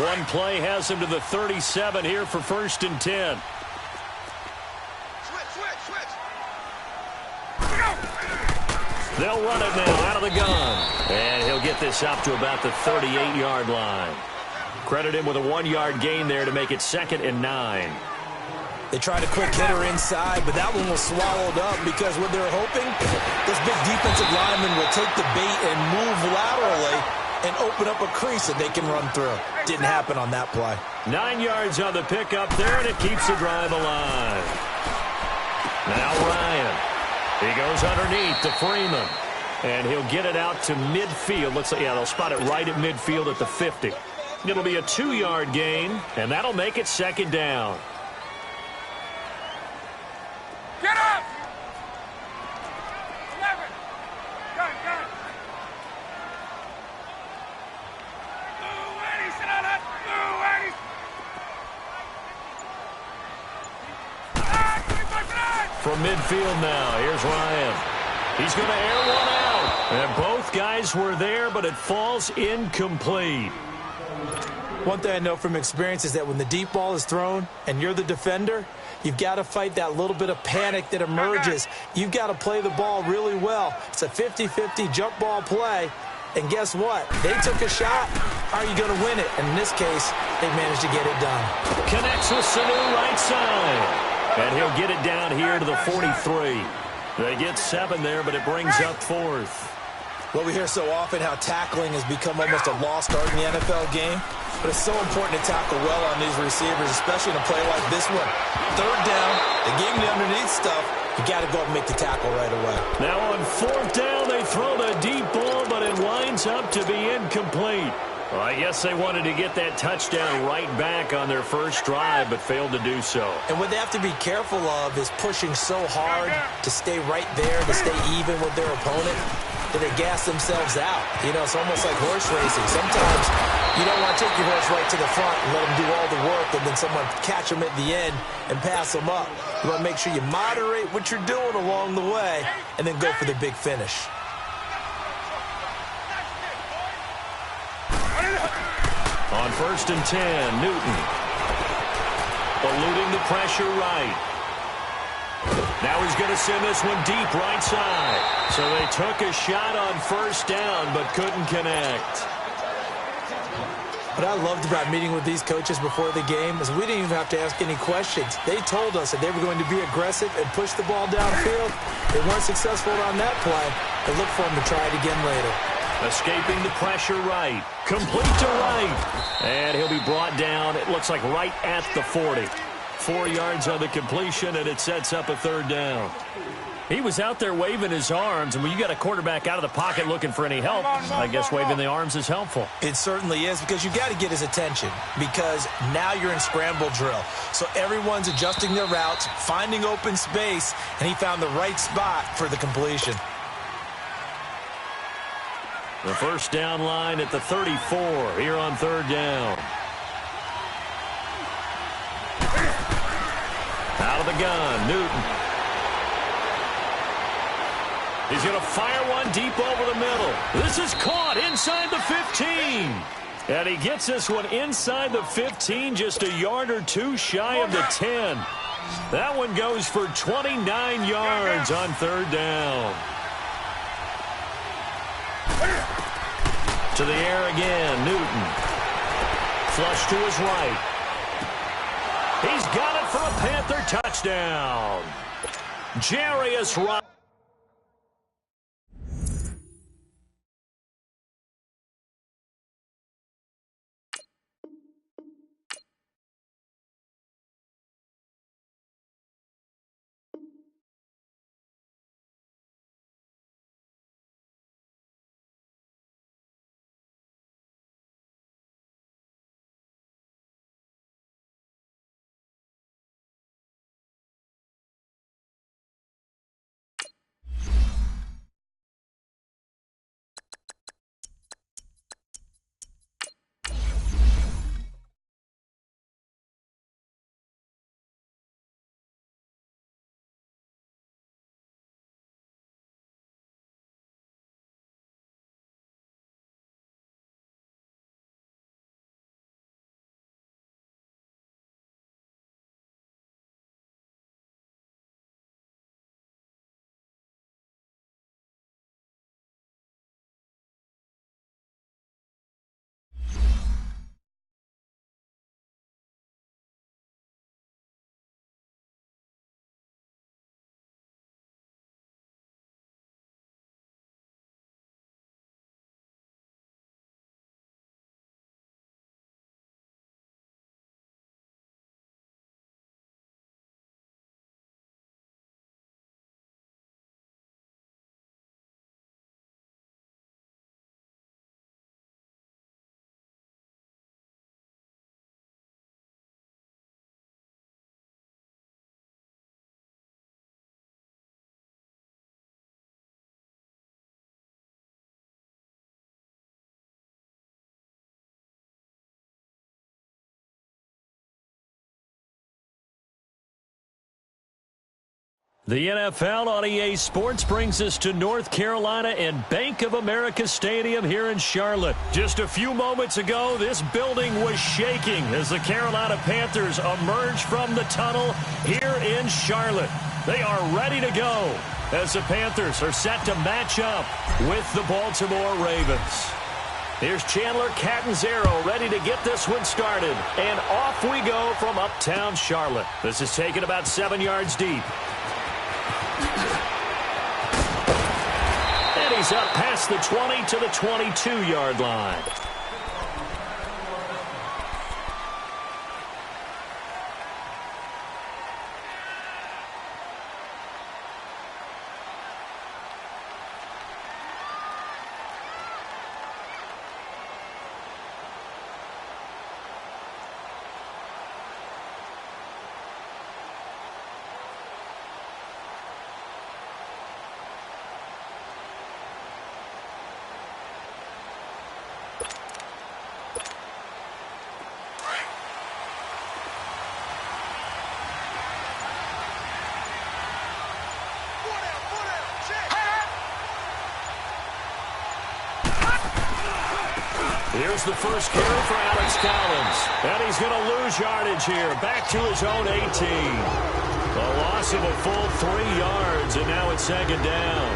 One play has him to the 37 here for 1st and 10. They'll run it now out of the gun. And he'll get this up to about the 38-yard line. Credit him with a 1-yard gain there to make it 2nd and 9. They tried a quick hitter inside, but that one was swallowed up because what they're hoping, this big defensive lineman will take the bait and move laterally and open up a crease that they can run through. Didn't happen on that play. 9 yards on the pickup there, and it keeps the drive alive. Now Ryan. He goes underneath to Freeman. And he'll get it out to midfield. Looks like, yeah, they'll spot it right at midfield at the 50. It'll be a 2-yard gain, and that'll make it 2nd down. Get up! 11. Gun. Move, Eddie. Sit on that. Move, Eddie. From midfield now, here's Ryan. He's going to air one out. And both guys were there, but it falls incomplete. One thing I know from experience is that when the deep ball is thrown and you're the defender, you've got to fight that little bit of panic that emerges. You've got to play the ball really well. It's a 50-50 jump ball play. And guess what? They took a shot. How are you going to win it? And in this case, they managed to get it done. Connects with Sanu right side. And he'll get it down here to the 43. They get 7 there, but it brings up 4th. Well, we hear so often how tackling has become almost a lost art in the NFL game. But it's so important to tackle well on these receivers, especially in a play like this one. 3rd down, they gave him the underneath stuff. You got to go and make the tackle right away. Now on 4th down, they throw the deep ball, but it winds up to be incomplete. Well, I guess they wanted to get that touchdown right back on their first drive, but failed to do so. And what they have to be careful of is pushing so hard to stay right there, to stay even with their opponent, that they gas themselves out. You know, it's almost like horse racing. Sometimes you don't want to take your horse right to the front and let them do all the work, and then someone catch them at the end and pass them up. You want to make sure you moderate what you're doing along the way and then go for the big finish. On 1st and 10, Newton. Eluding the pressure right. Now he's going to send this one deep right side. So they took a shot on 1st down, but couldn't connect. What I loved about meeting with these coaches before the game is we didn't even have to ask any questions. They told us that they were going to be aggressive and push the ball downfield. They weren't successful on that play, but look for them to try it again later. Escaping the pressure right. Complete to right. And he'll be brought down, it looks like right at the 40. 4 yards on the completion, and it sets up a 3rd down. He was out there waving his arms, and when you got a quarterback out of the pocket looking for any help, I guess waving the arms is helpful. It certainly is, because you got to get his attention, because now you're in scramble drill. So everyone's adjusting their routes, finding open space, and he found the right spot for the completion. The 1st down line at the 34 here on 3rd down. Out of the gun, Newton. He's going to fire one deep over the middle. This is caught inside the 15. And he gets this one inside the 15, just a yard or two shy of the 10. That one goes for 29 yards on 3rd down. To the air again, Newton. Flush to his right. He's got it for a Panther touchdown. Jarius Wright. The NFL on EA Sports brings us to North Carolina and Bank of America Stadium here in Charlotte. Just a few moments ago, this building was shaking as the Carolina Panthers emerged from the tunnel here in Charlotte. They are ready to go as the Panthers are set to match up with the Baltimore Ravens. Here's Chandler Catanzaro ready to get this one started. And off we go from uptown Charlotte. This is taken about 7 yards deep. And he's up past the 20 to the 22-yard line. Here's the first carry for Alex Collins. And he's going to lose yardage here. Back to his own 18. A loss of a full 3 yards, and now it's second down.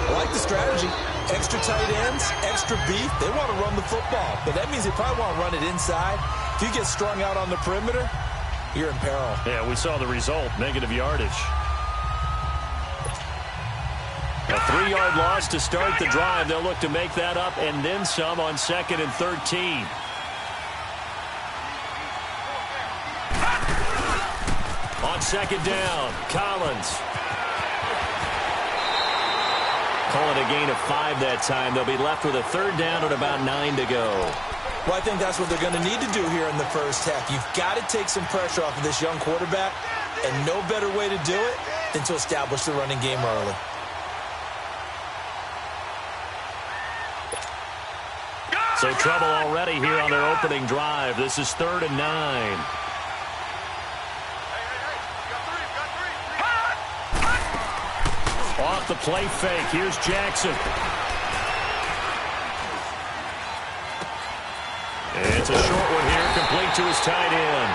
I like the strategy. Extra tight ends, extra beef. They want to run the football, but that means they probably want to run it inside. If you get strung out on the perimeter, you're in peril. Yeah, we saw the result, negative yardage. A 3-yard loss to start the drive. They'll look to make that up and then some on 2nd and 13. On 2nd down, Collins. Call it a gain of 5 that time. They'll be left with a 3rd down and about 9 to go. Well, I think that's what they're going to need to do here in the first half. You've got to take some pressure off of this young quarterback, and no better way to do it than to establish the running game early. So trouble already here on their opening drive. This is 3rd and 9. Off the play fake. Here's Jackson. It's a short one here, complete to his tight end.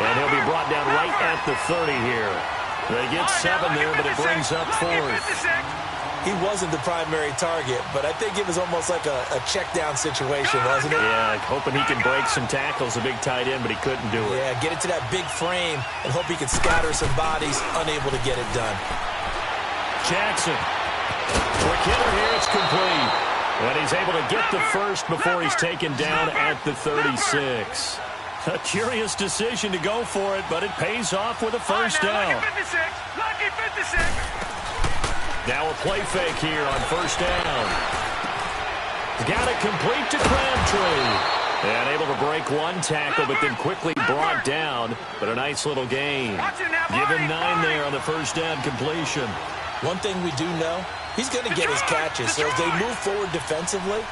And he'll be brought down right at the 30 here. They get 7 there, but it brings up 4th. He wasn't the primary target, but I think it was almost like a check-down situation, wasn't it? Yeah, hoping he can break some tackles, a big tight end, but he couldn't do it. Yeah, get it to that big frame and hope he can scatter some bodies, unable to get it done. Jackson. Quick hitter here, it's complete. And he's able to get the first before he's taken down at the 36. A curious decision to go for it, but it pays off with a first down. Lucky 56. Now a play fake here on 1st down. Got it complete to Crabtree. And able to break one tackle, but then quickly brought down. But a nice little gain. Give him 9 there on the 1st down completion. One thing we do know, he's going to get his catches. So as they move forward defensively,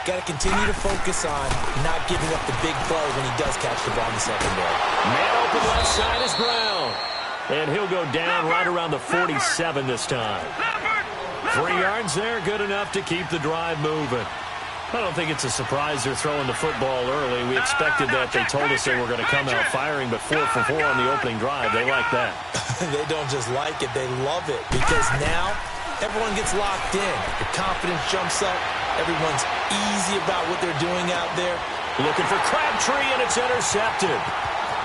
got to continue to focus on not giving up the big play when he does catch the ball in the secondary. Man open left side is Brown. And he'll go down right around the 47 this time. 3 yards there, good enough to keep the drive moving. I don't think it's a surprise they're throwing the football early. We expected that. They told us they were going to come out firing, but 4 for 4 on the opening drive. They like that. They don't just like it, they love it, because now everyone gets locked in. The confidence jumps up. Everyone's easy about what they're doing out there. Looking for Crabtree, and it's intercepted.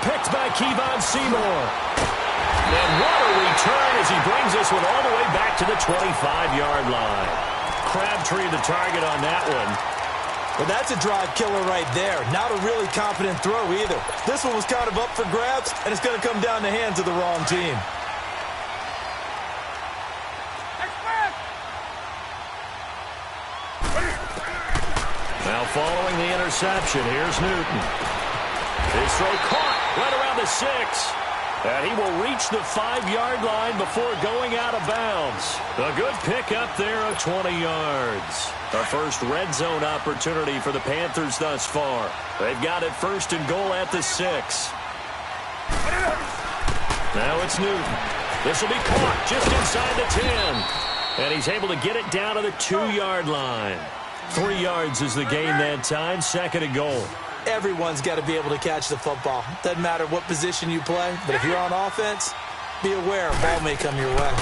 Picked by Kevon Seymour. And what a return as he brings us with all the way back to the 25-yard line. Crabtree the target on that one. Well, that's a drive killer right there. Not a really confident throw either. This one was kind of up for grabs, and it's going to come down the hands of the wrong team. Now following the interception, here's Newton. His throw caught right around the 6. And he will reach the 5-yard line before going out of bounds. A good pick up there of 20 yards. The first red zone opportunity for the Panthers thus far. They've got it 1st and goal at the 6. Now it's Newton. This will be caught just inside the 10. And he's able to get it down to the 2-yard line. 3 yards is the gain that time. 2nd and goal. Everyone's got to be able to catch the football. Doesn't matter what position you play, but if you're on offense, be aware a ball may come your way.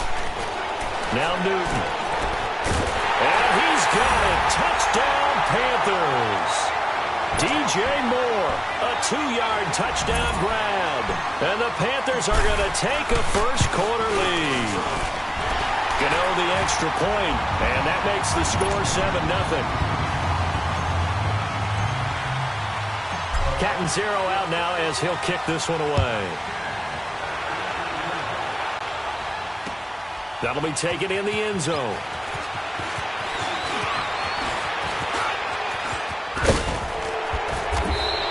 Now Newton. And he's got it. Touchdown, Panthers. DJ Moore, a 2-yard touchdown grab. And the Panthers are going to take a first-quarter lead. The extra point, and that makes the score 7-0. Catanzaro out now as he'll kick this one away. That'll be taken in the end zone.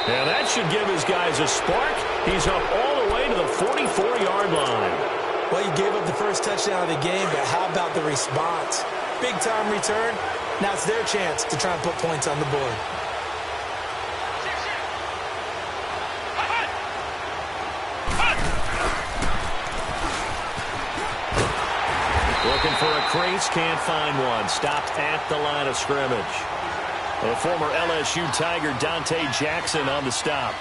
And that should give his guys a spark. He's up all the way to the 44-yard line. Well, you gave up the first touchdown of the game, but how about the response? Big-time return. Now it's their chance to try and put points on the board. Looking for a crease, can't find one. Stopped at the line of scrimmage. The former LSU Tiger Dante Jackson on the stop.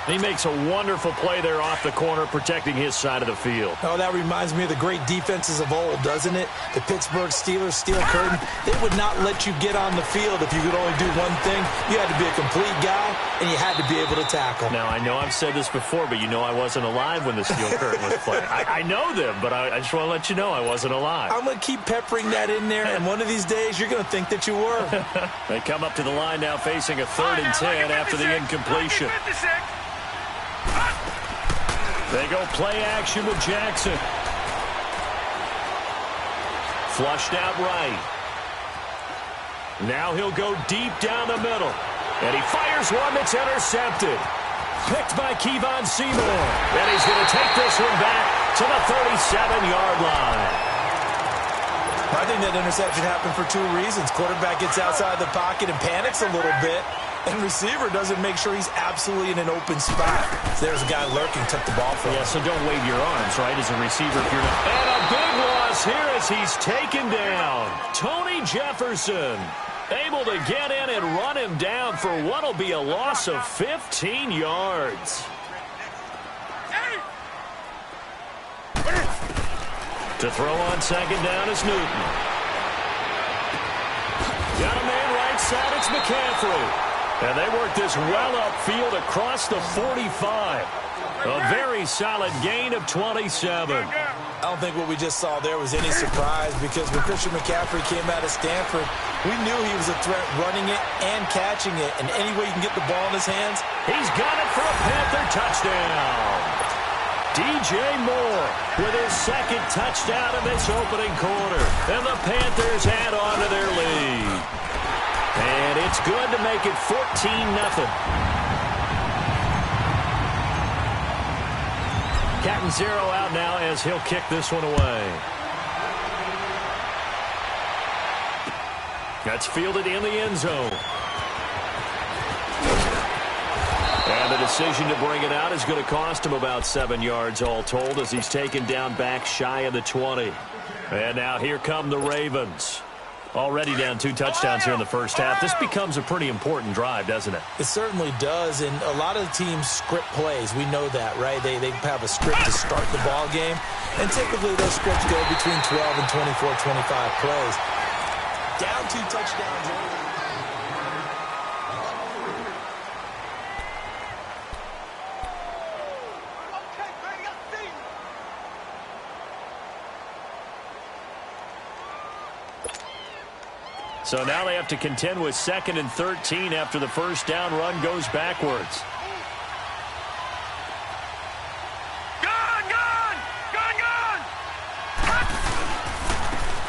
He makes a wonderful play there off the corner, protecting his side of the field. Oh, that reminds me of the great defenses of old, doesn't it? The Pittsburgh Steelers, steel curtain. They would not let you get on the field if you could only do one thing. You had to be a complete guy, and you had to be able to tackle. Now, I know I've said this before, but you know I wasn't alive when the steel curtain was playing. I know them, but I just want to let you know I wasn't alive. I'm going to keep peppering that in there, and one of these days you're going to think that you were. They come up to the line now facing a 3rd and 10 after the incompletion. They go play action with Jackson. Flushed out right. Now he'll go deep down the middle. And he fires one that's intercepted. Picked by Kevon Seymour. And he's going to take this one back to the 37-yard line. I think that interception happened for 2 reasons. Quarterback gets outside the pocket and panics a little bit. And receiver doesn't make sure he's absolutely in an open spot. So there's a guy lurking, took the ball from him. Yeah, so don't wave your arms, right, as a receiver if you're not. And a big loss here as he's taken down. Tony Jefferson able to get in and run him down for what will be a loss of 15 yards. To throw on 2nd down is Newton. Got a man right side, it's McCaffrey. And they work this well upfield across the 45. A very solid gain of 27. I don't think what we just saw there was any surprise because when Christian McCaffrey came out of Stanford, we knew he was a threat running it and catching it. And any way you can get the ball in his hands. He's got it for a Panther touchdown. DJ Moore with his 2nd touchdown in this opening quarter. And the Panthers add on to their lead. And it's good to make it 14-0. Catanzaro out now as he'll kick this one away. That's fielded in the end zone. And the decision to bring it out is going to cost him about 7 yards all told as he's taken down back shy of the 20. And now here come the Ravens. Already down 2 touchdowns here in the first half. This becomes a pretty important drive, doesn't it? It certainly does, and a lot of teams script plays. We know that, right? They have a script to start the ball game, and typically those scripts go between 12 and 24, 25 plays. Down 2 touchdowns early. So now they have to contend with 2nd and 13 after the first down run goes backwards. Gone!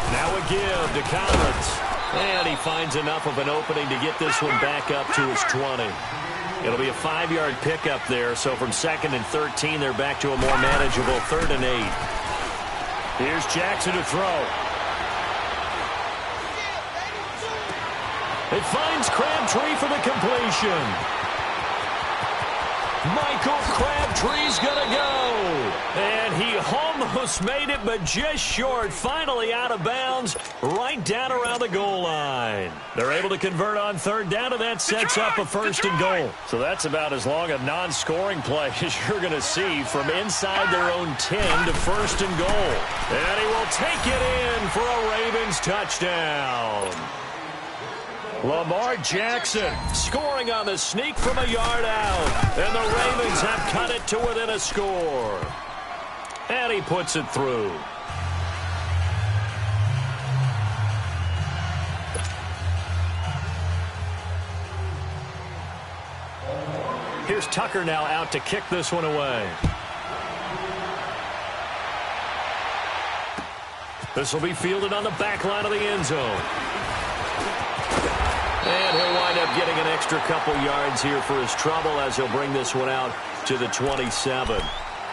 Now a give to Collins. And he finds enough of an opening to get this one back up to his 20. It'll be a 5-yard pickup there. So from 2nd and 13, they're back to a more manageable 3rd and 8. Here's Jackson to throw. It finds Crabtree for the completion. Michael Crabtree's going to go. And he almost made it, but just short. Finally out of bounds, right down around the goal line. They're able to convert on third down, and that sets up a first and goal. So that's about as long a non-scoring play as you're going to see from inside their own 10 to first and goal. And he will take it in for a Ravens touchdown. Lamar Jackson scoring on the sneak from a yard out. And the Ravens have cut it to within a score. And he puts it through. Here's Tucker now out to kick this one away. This will be fielded on the back line of the end zone. And he'll wind up getting an extra couple yards here for his trouble as he'll bring this one out to the 27.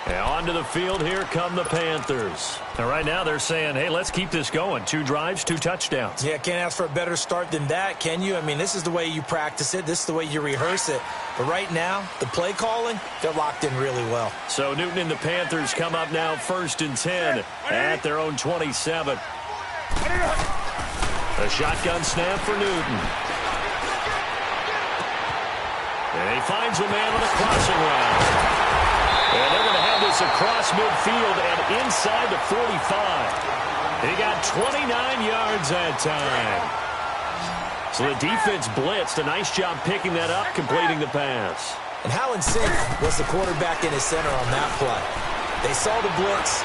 And onto the field, here come the Panthers. And right now they're saying, hey, let's keep this going. 2 drives, 2 touchdowns. Yeah, can't ask for a better start than that, can you? I mean, this is the way you practice it. This is the way you rehearse it. But right now, the play calling, they're locked in really well. So Newton and the Panthers come up now first and 10 at their own 27. A shotgun snap for Newton. And he finds a man on a crossing route. And they're going to have this across midfield and inside the 45. He got 29 yards that time. So the defense blitzed. A nice job picking that up, completing the pass. And how in sync was the quarterback in his center on that play? They saw the blitz,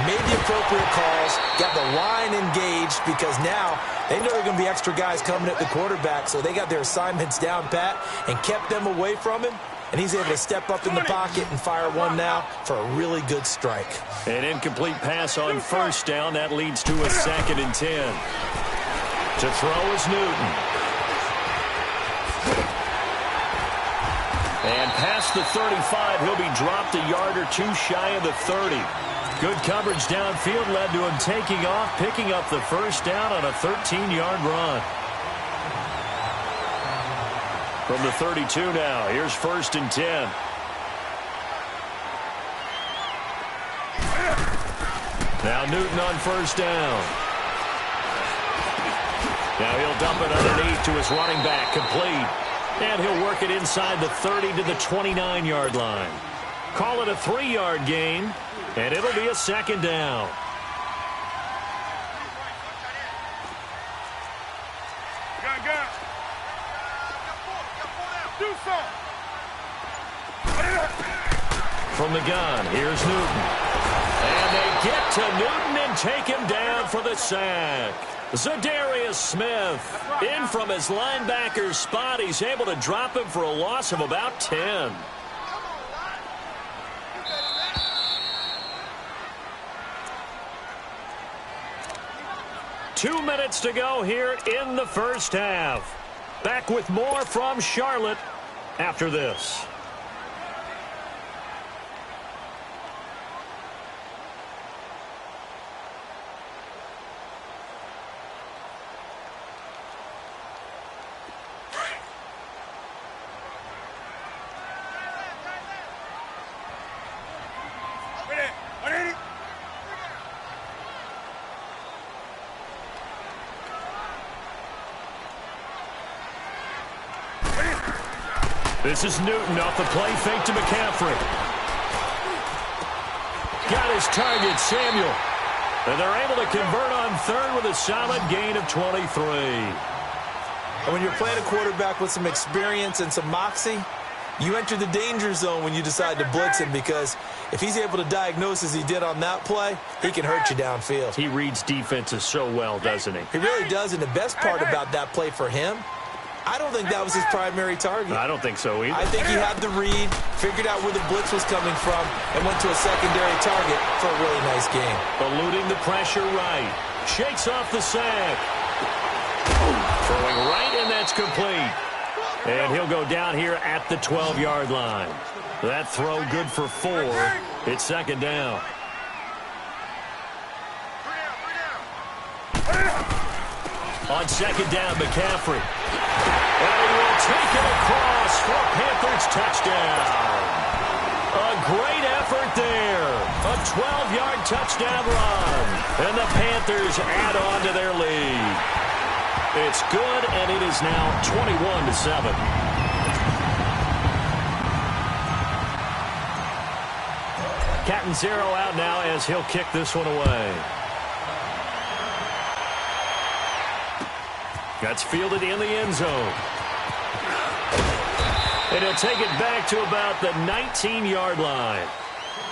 made the appropriate calls, got the line engaged because now they know there are going to be extra guys coming at the quarterback, so they got their assignments down pat and kept them away from him. And he's able to step up in the pocket and fire one now for a really good strike. An incomplete pass on first down. That leads to a 2nd and 10. To throw is Newton. And past the 35, he'll be dropped a yard or 2 shy of the 30. Good coverage downfield led to him taking off, picking up the first down on a 13-yard run. From the 32 now, here's 1st and 10. Now Newton on first down. Now he'll dump it underneath to his running back, complete. And he'll work it inside the 30 to the 29-yard line. Call it a 3-yard gain, and it'll be a 2nd down. From the gun, here's Newton. And they get to Newton and take him down for the sack. Zadarius Smith in from his linebacker's spot. He's able to drop him for a loss of about 10. Two minutes to go here in the first half. Back with more from Charlotte after this. This is Newton off the play fake to McCaffrey. Got his target, Samuel. And they're able to convert on third with a solid gain of 23. And when you're playing a quarterback with some experience and some moxie, you enter the danger zone when you decide to blitz him, because if he's able to diagnose as he did on that play, he can hurt you downfield. He reads defenses so well, doesn't he? He really does, and the best part about that play for him, I don't think that was his primary target. I don't think so either. I think he had the read, figured out where the blitz was coming from, and went to a secondary target for a really nice game. Eluding the pressure right. Shakes off the sack. Throwing right, and that's complete. And he'll go down here at the 12-yard line. That throw good for 4. It's 2nd down. On 2nd down, McCaffrey. And he will taken across for a Panthers touchdown. A great effort there. A 12-yard touchdown run. And the Panthers add on to their lead. It's good, and it is now 21-7. Catanzaro out now as he'll kick this one away. That's fielded in the end zone. And he'll take it back to about the 19-yard line.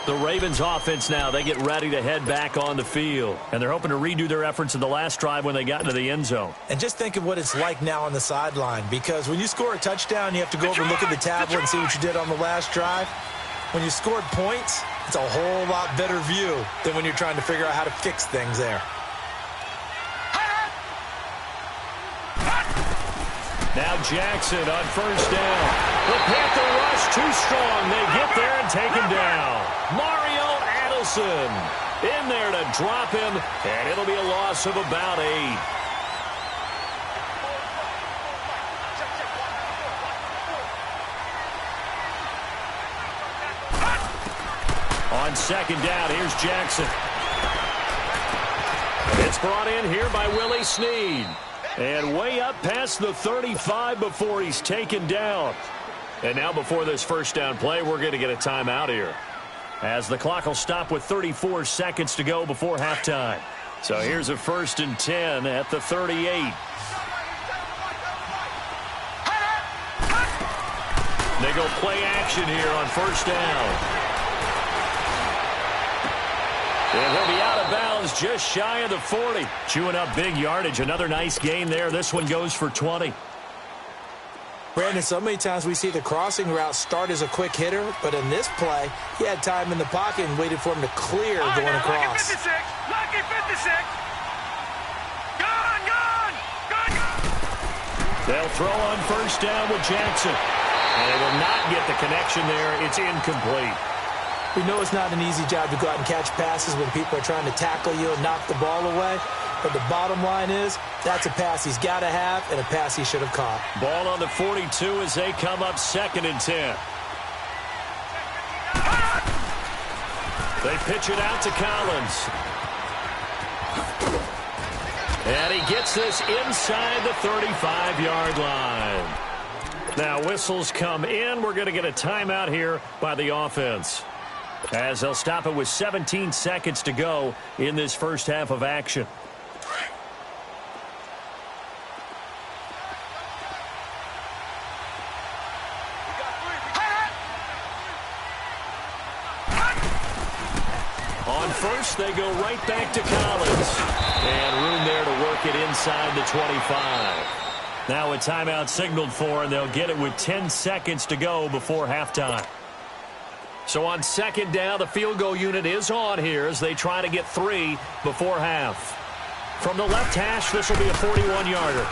The Ravens offense now, they get ready to head back on the field. And they're hoping to redo their efforts in the last drive when they got into the end zone. And just think of what it's like now on the sideline. Because when you score a touchdown, you have to go over and look at the tablet and see what you did on the last drive. When you scored points, it's a whole lot better view than when you're trying to figure out how to fix things there. Now Jackson on first down. The Panther rush too strong. They get there and take him down. Mario Adelson in there to drop him, and it'll be a loss of about 8. On second down, here's Jackson. It's brought in here by Willie Snead. And way up past the 35 before he's taken down. And now before this first down play, we're going to get a timeout here, as the clock will stop with 34 seconds to go before halftime. So here's a 1st and 10 at the 38. They go play action here on first down. And he'll be out of bounds just shy of the 40. Chewing up big yardage. Another nice gain there. This one goes for 20. Brandon, so many times we see the crossing route start as a quick hitter, but in this play, he had time in the pocket and waited for him to clear going across. Lucky 56. Gone. They'll throw on first down with Jackson. And they will not get the connection there. It's incomplete. We know it's not an easy job to go out and catch passes when people are trying to tackle you and knock the ball away. But the bottom line is, that's a pass he's got to have and a pass he should have caught. Ball on the 42 as they come up 2nd and 10. They pitch it out to Collins. And he gets this inside the 35-yard line. Now whistles come in. We're going to get a timeout here by the offense, as they'll stop it with 17 seconds to go in this first half of action. On first, they go right back to Collins. And room there to work it inside the 25. Now a timeout signaled for, and they'll get it with 10 seconds to go before halftime. So on second down, the field goal unit is on here as they try to get 3 before half. From the left hash, this will be a 41-yarder.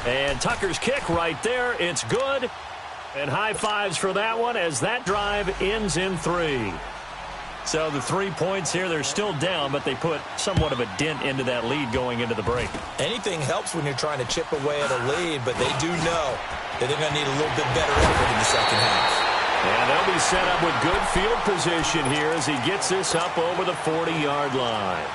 And Tucker's kick right there. It's good. And high fives for that one as that drive ends in 3. So the 3 points here, they're still down, but they put somewhat of a dent into that lead going into the break. Anything helps when you're trying to chip away at a lead, but they do know that they're going to need a little bit better effort in the second half. And they'll be set up with good field position here as he gets this up over the 40-yard line.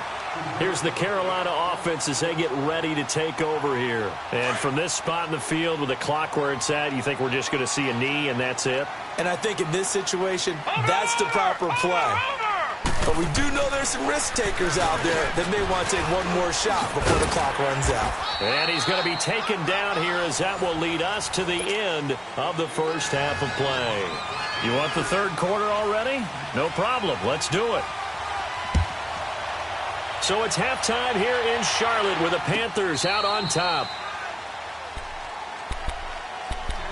Here's the Carolina offense as they get ready to take over here. And from this spot in the field with the clock where it's at, you think we're just going to see a knee and that's it? And I think in this situation, that's the proper play. But we do know there's some risk takers out there that may want to take one more shot before the clock runs out. And he's going to be taken down here as that will lead us to the end of the first half of play. You want the third quarter already? No problem. Let's do it. So it's halftime here in Charlotte with the Panthers out on top.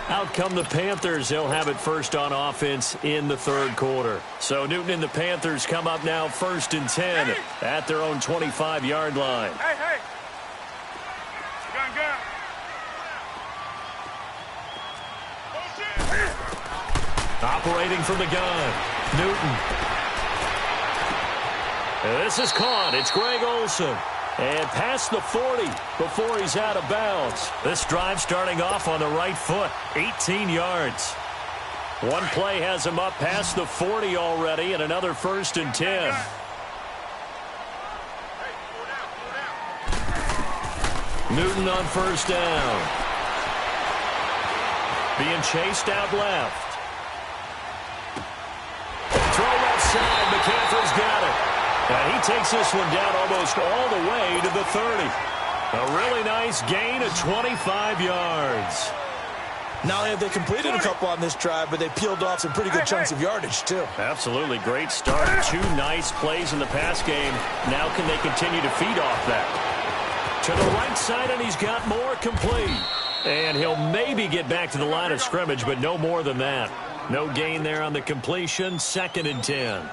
Out come the Panthers. They'll have it first on offense in the third quarter. So Newton and the Panthers come up now 1st and 10 at their own 25-yard line. Hey. Gun. Operating from the gun, Newton. And this is caught. It's Greg Olsen. And past the 40 before he's out of bounds. This drive starting off on the right foot, 18 yards. One play has him up past the 40 already, and another 1st and 10. Newton on 1st down. Being chased out left. Throw left side. McCaffrey's got it. And he takes this one down almost all the way to the 30. A really nice gain of 25 yards. Not only have they completed a couple on this drive, but they peeled off some pretty good chunks of yardage, too. Absolutely. Great start. 2 nice plays in the pass game. Now can they continue to feed off that? To the right side, and he's got more complete. And he'll maybe get back to the line of scrimmage, but no more than that. No gain there on the completion. 2nd and 10.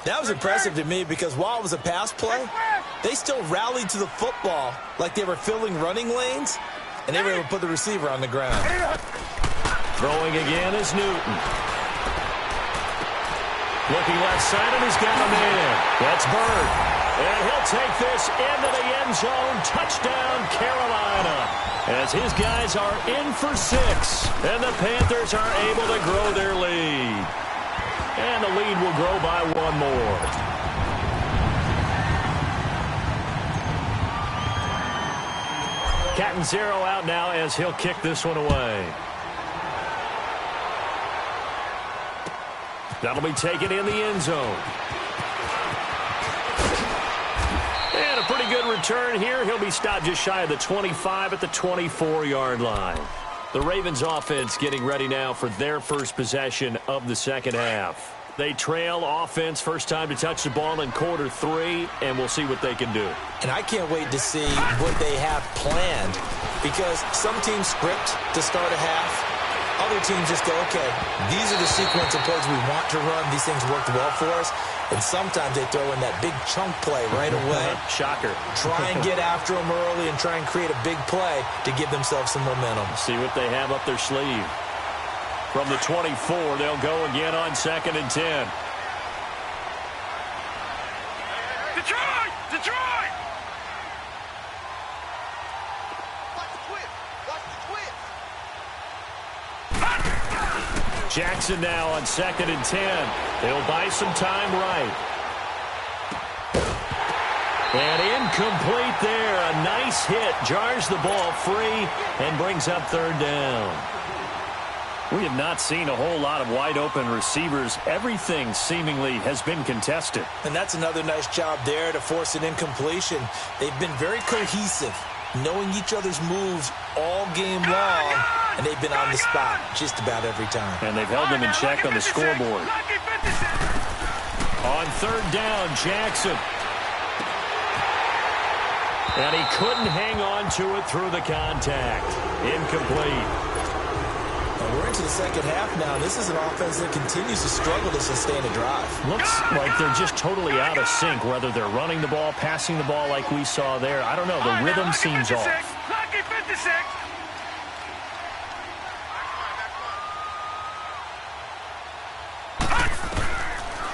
That was impressive to me because while it was a pass play, they still rallied to the football like they were filling running lanes, and they were able to put the receiver on the ground. Throwing again is Newton. Looking left side, and he's got him in. That's Bird. And he'll take this into the end zone. Touchdown, Carolina. As his guys are in for 6. And the Panthers are able to grow their lead. And the lead will grow by 1 more. Cat and 0 out now as he'll kick this one away. That'll be taken in the end zone. And a pretty good return here. He'll be stopped just shy of the 25 at the 24-yard line. The Ravens offense getting ready now for their first possession of the second half. They trail offense, first time to touch the ball in quarter 3, and we'll see what they can do. And I can't wait to see what they have planned because some teams script to start a half. Other teams just go, okay, these are the sequence of plays we want to run. These things worked well for us. And sometimes they throw in that big chunk play right away. Shocker. Try and get after them early and try and create a big play to give themselves some momentum. See what they have up their sleeve. From the 24, they'll go again on 2nd and 10. Detroit! Detroit! Watch the twist! Watch the twist! Jackson now on 2nd and 10. He'll buy some time right. And incomplete there. A nice hit. Jars the ball free and brings up 3rd down. We have not seen a whole lot of wide-open receivers. Everything seemingly has been contested. And that's another nice job there to force an incompletion. They've been very cohesive, knowing each other's moves all game long, and they've been on the spot just about every time. And they've held them in check on the scoreboard. On 3rd down, Jackson. And he couldn't hang on to it through the contact. Incomplete. And we're into the second half now. This is an offense that continues to struggle to sustain a drive. Looks like they're just totally out of sync, whether they're running the ball, passing the ball like we saw there. I don't know. The rhythm seems off. Lucky 56.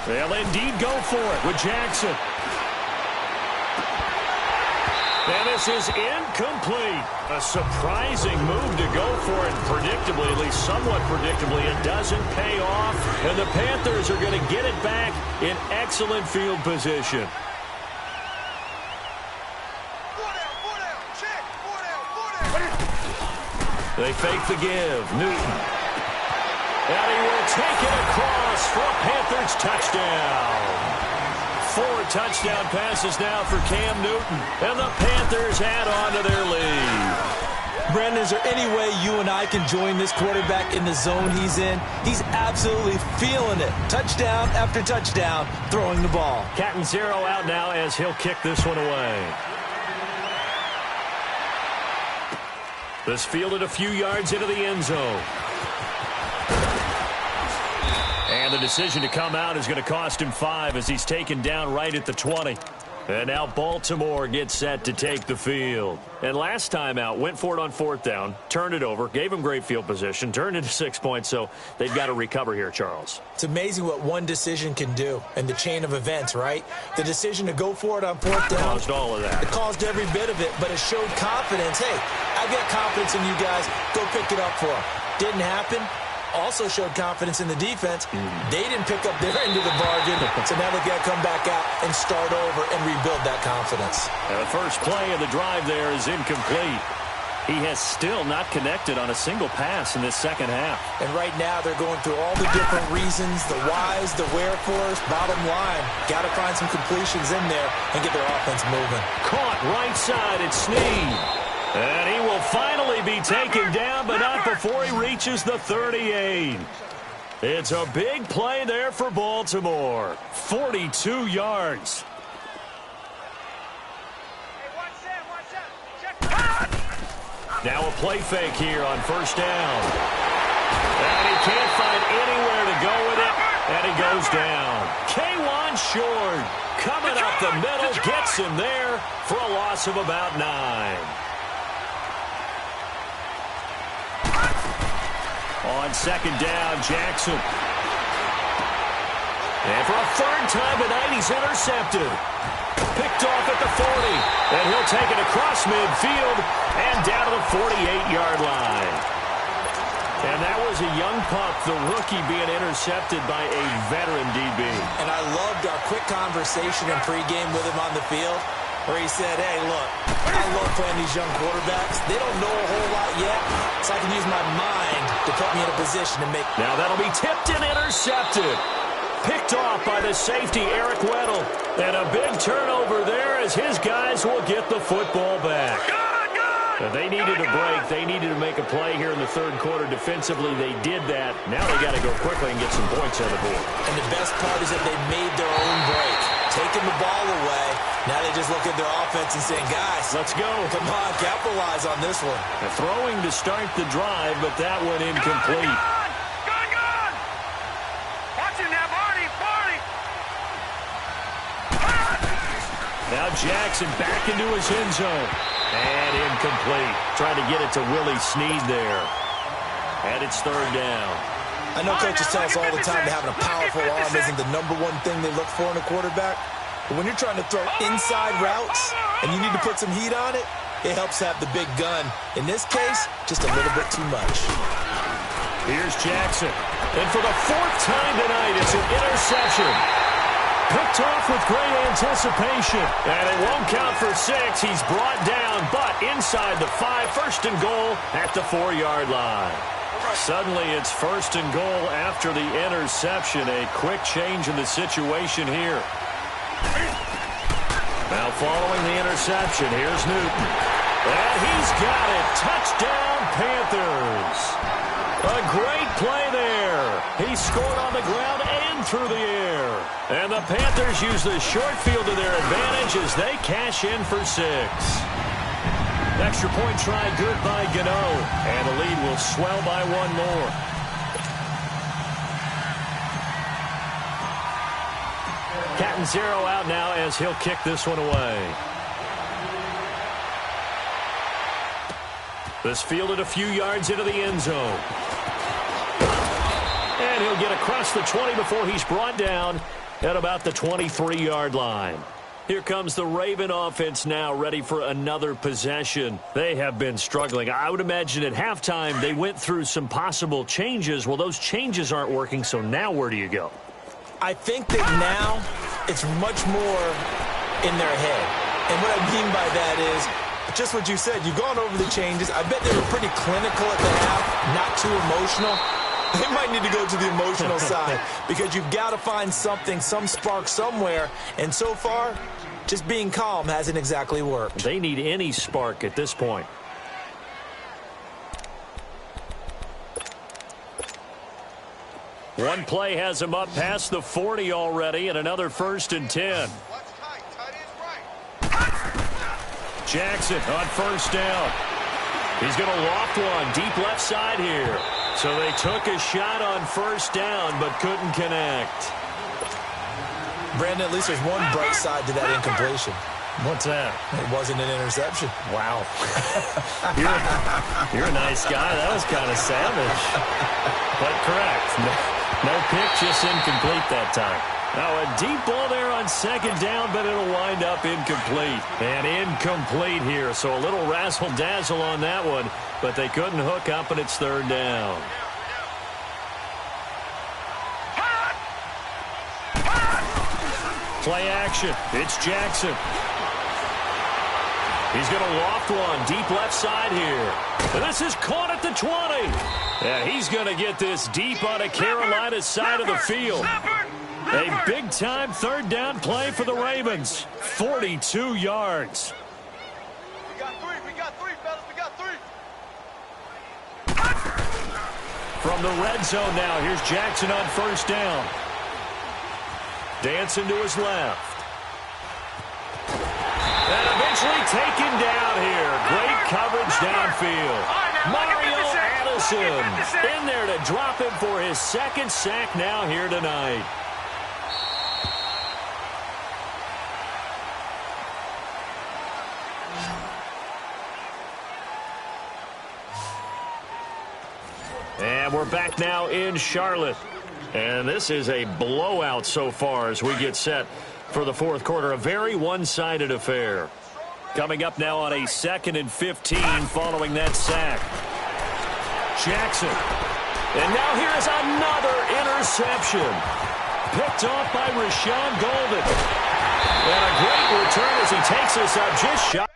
They'll indeed go for it with Jackson. And this is incomplete. A surprising move to go for it. Predictably, at least somewhat predictably, it doesn't pay off. And the Panthers are going to get it back in excellent field position. They fake the give. Newton. And he will take it across for a Panthers touchdown. 4 touchdown passes now for Cam Newton. And the Panthers add on to their lead. Brandon, is there any way you and I can join this quarterback in the zone he's in? He's absolutely feeling it. Touchdown after touchdown, throwing the ball. Cat and 0 out now as he'll kick this one away. This fielded a few yards into the end zone. And the decision to come out is going to cost him 5 as he's taken down right at the 20. And now Baltimore gets set to take the field. And last time out, went for it on 4th down, turned it over, gave them great field position, turned into 6 points, so they've got to recover here, Charles. It's amazing what one decision can do in the chain of events, right? The decision to go for it on 4th down. Caused all of that. It caused every bit of it, but it showed confidence. Hey, I've got confidence in you guys. Go pick it up for them. Didn't happen. Also showed confidence in the defense. They didn't pick up their end of the bargain, so now they've got to come back out and start over and rebuild that confidence. And the first play of the drive there is incomplete. He has still not connected on a single pass in this second half. And right now they're going through all the different reasons, the whys, the wherefores. Bottom line, got to find some completions in there and get their offense moving. Caught right side at Snead. And he will finally be taken down, but not before he reaches the 38. It's a big play there for Baltimore. 42 yards. Now a play fake here on 1st down. And he can't find anywhere to go with it, and he goes down. K1 short. Coming up the middle, gets him there for a loss of about 9. On 2nd down, Jackson. And for a 3rd time tonight, he's intercepted. Picked off at the 40. And he'll take it across midfield and down to the 48-yard line. And that was a young pup, the rookie, being intercepted by a veteran DB. And I loved our quick conversation in pregame with him on the field, where he said, hey, look, I love playing these young quarterbacks. They don't know a whole lot yet, so I can use my mind to put me in a position to make... Now that'll be tipped and intercepted. Picked off by the safety, Eric Weddle. And a big turnover there as his guys will get the football back. They needed a break. They needed to make a play here in the 3rd quarter. Defensively, they did that. Now they got to go quickly and get some points on the board. And the best part is that they made their own break. Taking the ball away. Now they just look at their offense and saying, guys, let's go. Come on, capitalize on this one. Throwing to start the drive, but that went incomplete. Gone! Watch it now, Barney! Now Jackson back into his end zone. And incomplete. Trying to get it to Willie Snead there. And it's 3rd down. I know coaches tell us all the time that having a powerful arm isn't the #1 thing they look for in a quarterback. But when you're trying to throw inside routes and you need to put some heat on it, it helps have the big gun. In this case, just a little bit too much. Here's Jackson. And for the 4th time tonight, it's an interception. Picked off with great anticipation. And it won't count for 6. He's brought down, but inside the 5. 1st and goal at the 4-yard line. Suddenly it's 1st and goal after the interception. A quick change in the situation here. Now following the interception, here's Newton. And he's got it. Touchdown, Panthers. A great play there. He scored on the ground and through the air. And the Panthers use the short field to their advantage as they cash in for 6. Extra point try good by Gano. And the lead will swell by 1 more. Cat and 0 out now as he'll kick this one away. This fielded a few yards into the end zone. And he'll get across the 20 before he's brought down at about the 23-yard line. Here comes the Raven offense now, ready for another possession. They have been struggling. I would imagine at halftime they went through some possible changes. Well, those changes aren't working, so now where do you go? I think that now it's much more in their head. And what I mean by that is just what you said. You've gone over the changes. I bet they were pretty clinical at the half, not too emotional. They might need to go to the emotional side because you've got to find something, some spark somewhere. And so far, just being calm hasn't exactly worked. They need any spark at this point. One play has him up past the 40 already, and another 1st and 10. Jackson on 1st down. He's going to loft one deep left side here. So they took a shot on 1st down, but couldn't connect. Brandon, at least there's one bright side to that incompletion. What's that? It wasn't an interception. Wow. you're a nice guy. That was kind of savage. But correct. No pick, just incomplete that time. Now a deep ball there on second down, but it'll wind up incomplete. And incomplete here, so a little razzle-dazzle on that one, but they couldn't hook up, and it's third down. Play action. It's Jackson. He's going to loft one deep left side here. And this is caught at the 20. Yeah, he's going to get this deep on a Carolina side of the field. A big-time third down play for the Ravens. 42 yards. We got three, fellas. We got three. From the red zone now, here's Jackson on first down. Dancing to his left. And eventually taken down here. Great coverage downfield. Mario Addison in there to drop him for his second sack now here tonight. And we're back now in Charlotte. And this is a blowout so far as we get set for the fourth quarter. A very one-sided affair. Coming up now on a 2nd and 15 following that sack. Jackson. And now here's another interception. Picked off by Rashawn Golden. And a great return as he takes this up just shy.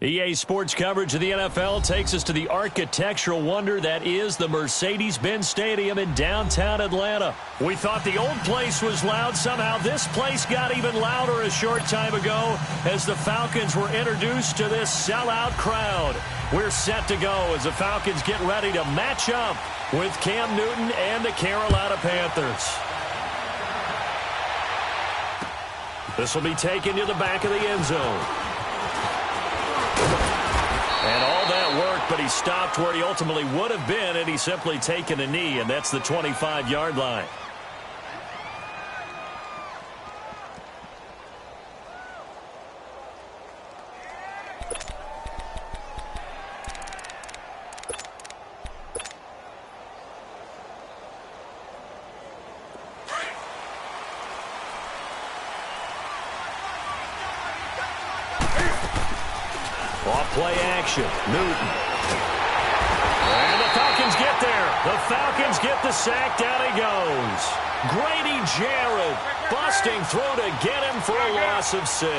EA Sports coverage of the NFL takes us to the architectural wonder that is the Mercedes-Benz Stadium in downtown Atlanta. We thought the old place was loud. Somehow this place got even louder a short time ago as the Falcons were introduced to this sellout crowd. We're set to go as the Falcons get ready to match up with Cam Newton and the Carolina Panthers. This will be taken to the back of the end zone. And all that work, but he stopped where he ultimately would have been had he simply taken a knee, and that's the 25-yard line. Off-play action. Newton. And the Falcons get there. The Falcons get the sack. Down he goes. Grady Jarrett busting through to get him for a loss of 6.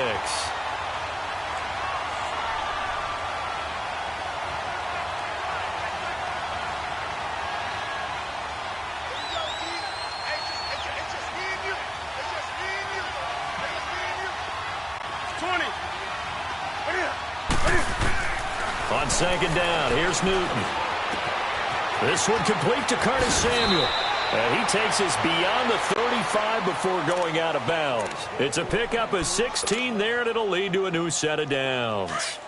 On second down, here's Newton. This one complete to Curtis Samuel. And he takes us beyond the 35 before going out of bounds. It's a pickup of 16 there, and it'll lead to a new set of downs.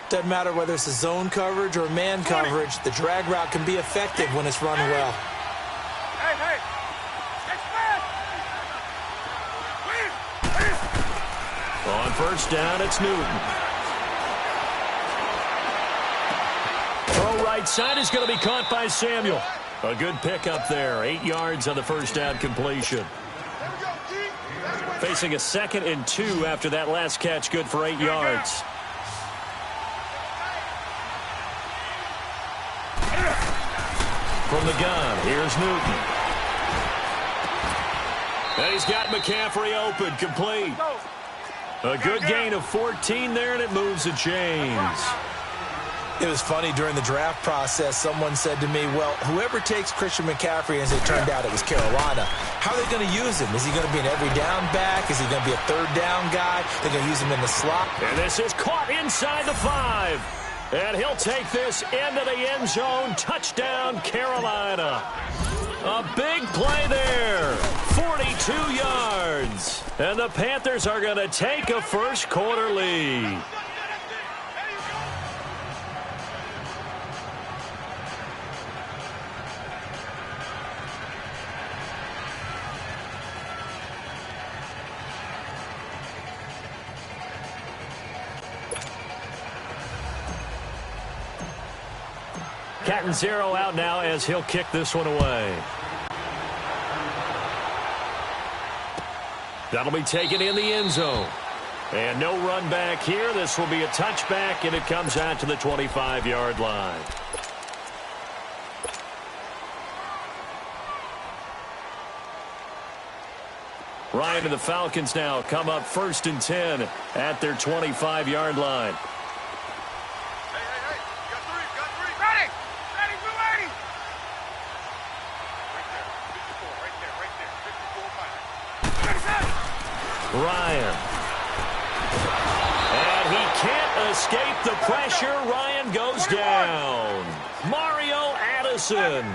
Doesn't matter whether it's a zone coverage or man coverage, the drag route can be effective when it's run well. Hey! On first down, it's Newton. Throw right side is going to be caught by Samuel. A good pickup there. 8 yards on the first down completion. Facing a 2nd and 2 after that last catch, good for 8 yards. From the gun, here's Newton. And he's got McCaffrey open, complete. A good gain of 14 there, and it moves the chains. It was funny during the draft process. Someone said to me, well, whoever takes Christian McCaffrey, as it turned out it was Carolina, how are they going to use him? Is he going to be an every down back? Is he going to be a third down guy? They're going to use him in the slot. And this is caught inside the 5. And he'll take this into the end zone. Touchdown, Carolina. A big play there. 42 yards. And the Panthers are going to take a first quarter lead. Cat and 0 out now as he'll kick this one away. That'll be taken in the end zone. And no run back here. This will be a touchback, and it comes out to the 25-yard line. Ryan and the Falcons now come up 1st and 10 at their 25-yard line. Ryan. And he can't escape the pressure. Ryan goes down. Mario Addison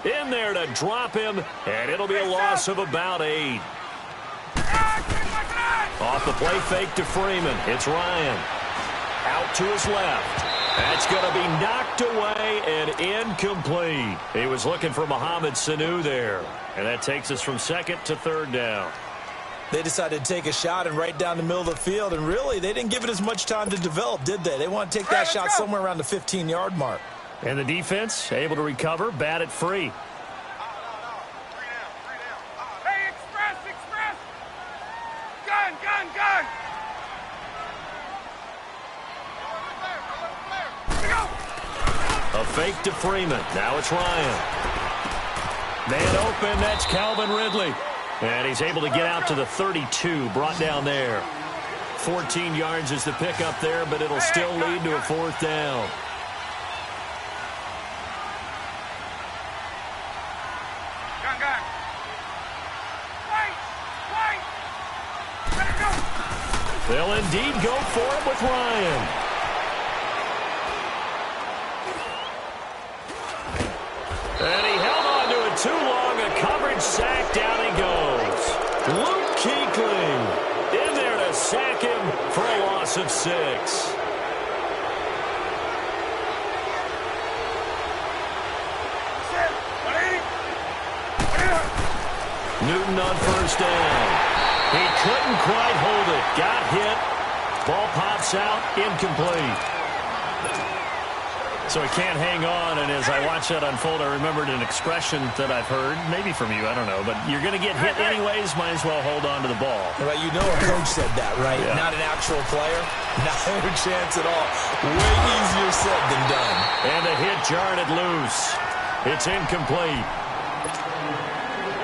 in there to drop him, and it'll be a loss of about 8. Off the play fake to Freeman. It's Ryan. Out to his left. That's going to be knocked away and incomplete. He was looking for Mohamed Sanu there. And that takes us from 2nd to 3rd down. They decided to take a shot and right down the middle of the field, and really, they didn't give it as much time to develop, did they? They want to take that shot somewhere around the 15-yard mark. And the defense able to recover, bat it free. Hey, express! Gun! A fake to Freeman. Now it's Ryan. Man open, that's Calvin Ridley. And he's able to get out to the 32, brought down there. 14 yards is the pickup there, but it'll still lead to a 4th down. Gun! Wait! Let it go! They'll indeed go for it with Ryan. And he held on to it too long. A coverage sack. Down he goes. Luke Kuechly in there to sack him for a loss of 6. Newton on first down. He couldn't quite hold it. Got hit. Ball pops out. Incomplete. So he can't hang on, and as I watch that unfold, I remembered an expression that I've heard, maybe from you, I don't know, but you're going to get hit anyways, might as well hold on to the ball. Well, you know a coach said that, right? Yeah. Not an actual player. Not a chance at all. Way easier said than done. And the hit jarred it loose. It's incomplete.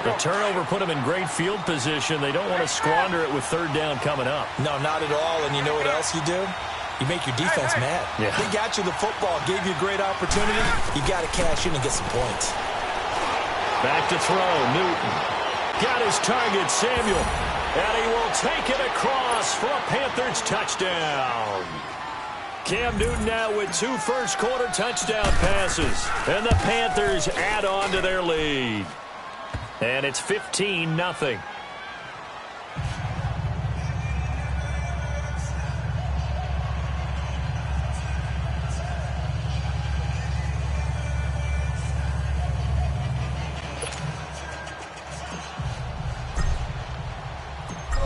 The turnover put them in great field position. They don't want to squander it with third down coming up. No, not at all, and you know what else you do? You make your defense mad. Yeah. They got you the football, gave you a great opportunity. You got to cash in and get some points. Back to throw, Newton. Got his target, Samuel. And he will take it across for a Panthers touchdown. Cam Newton now with 2 first-quarter touchdown passes. And the Panthers add on to their lead. And it's 15-0.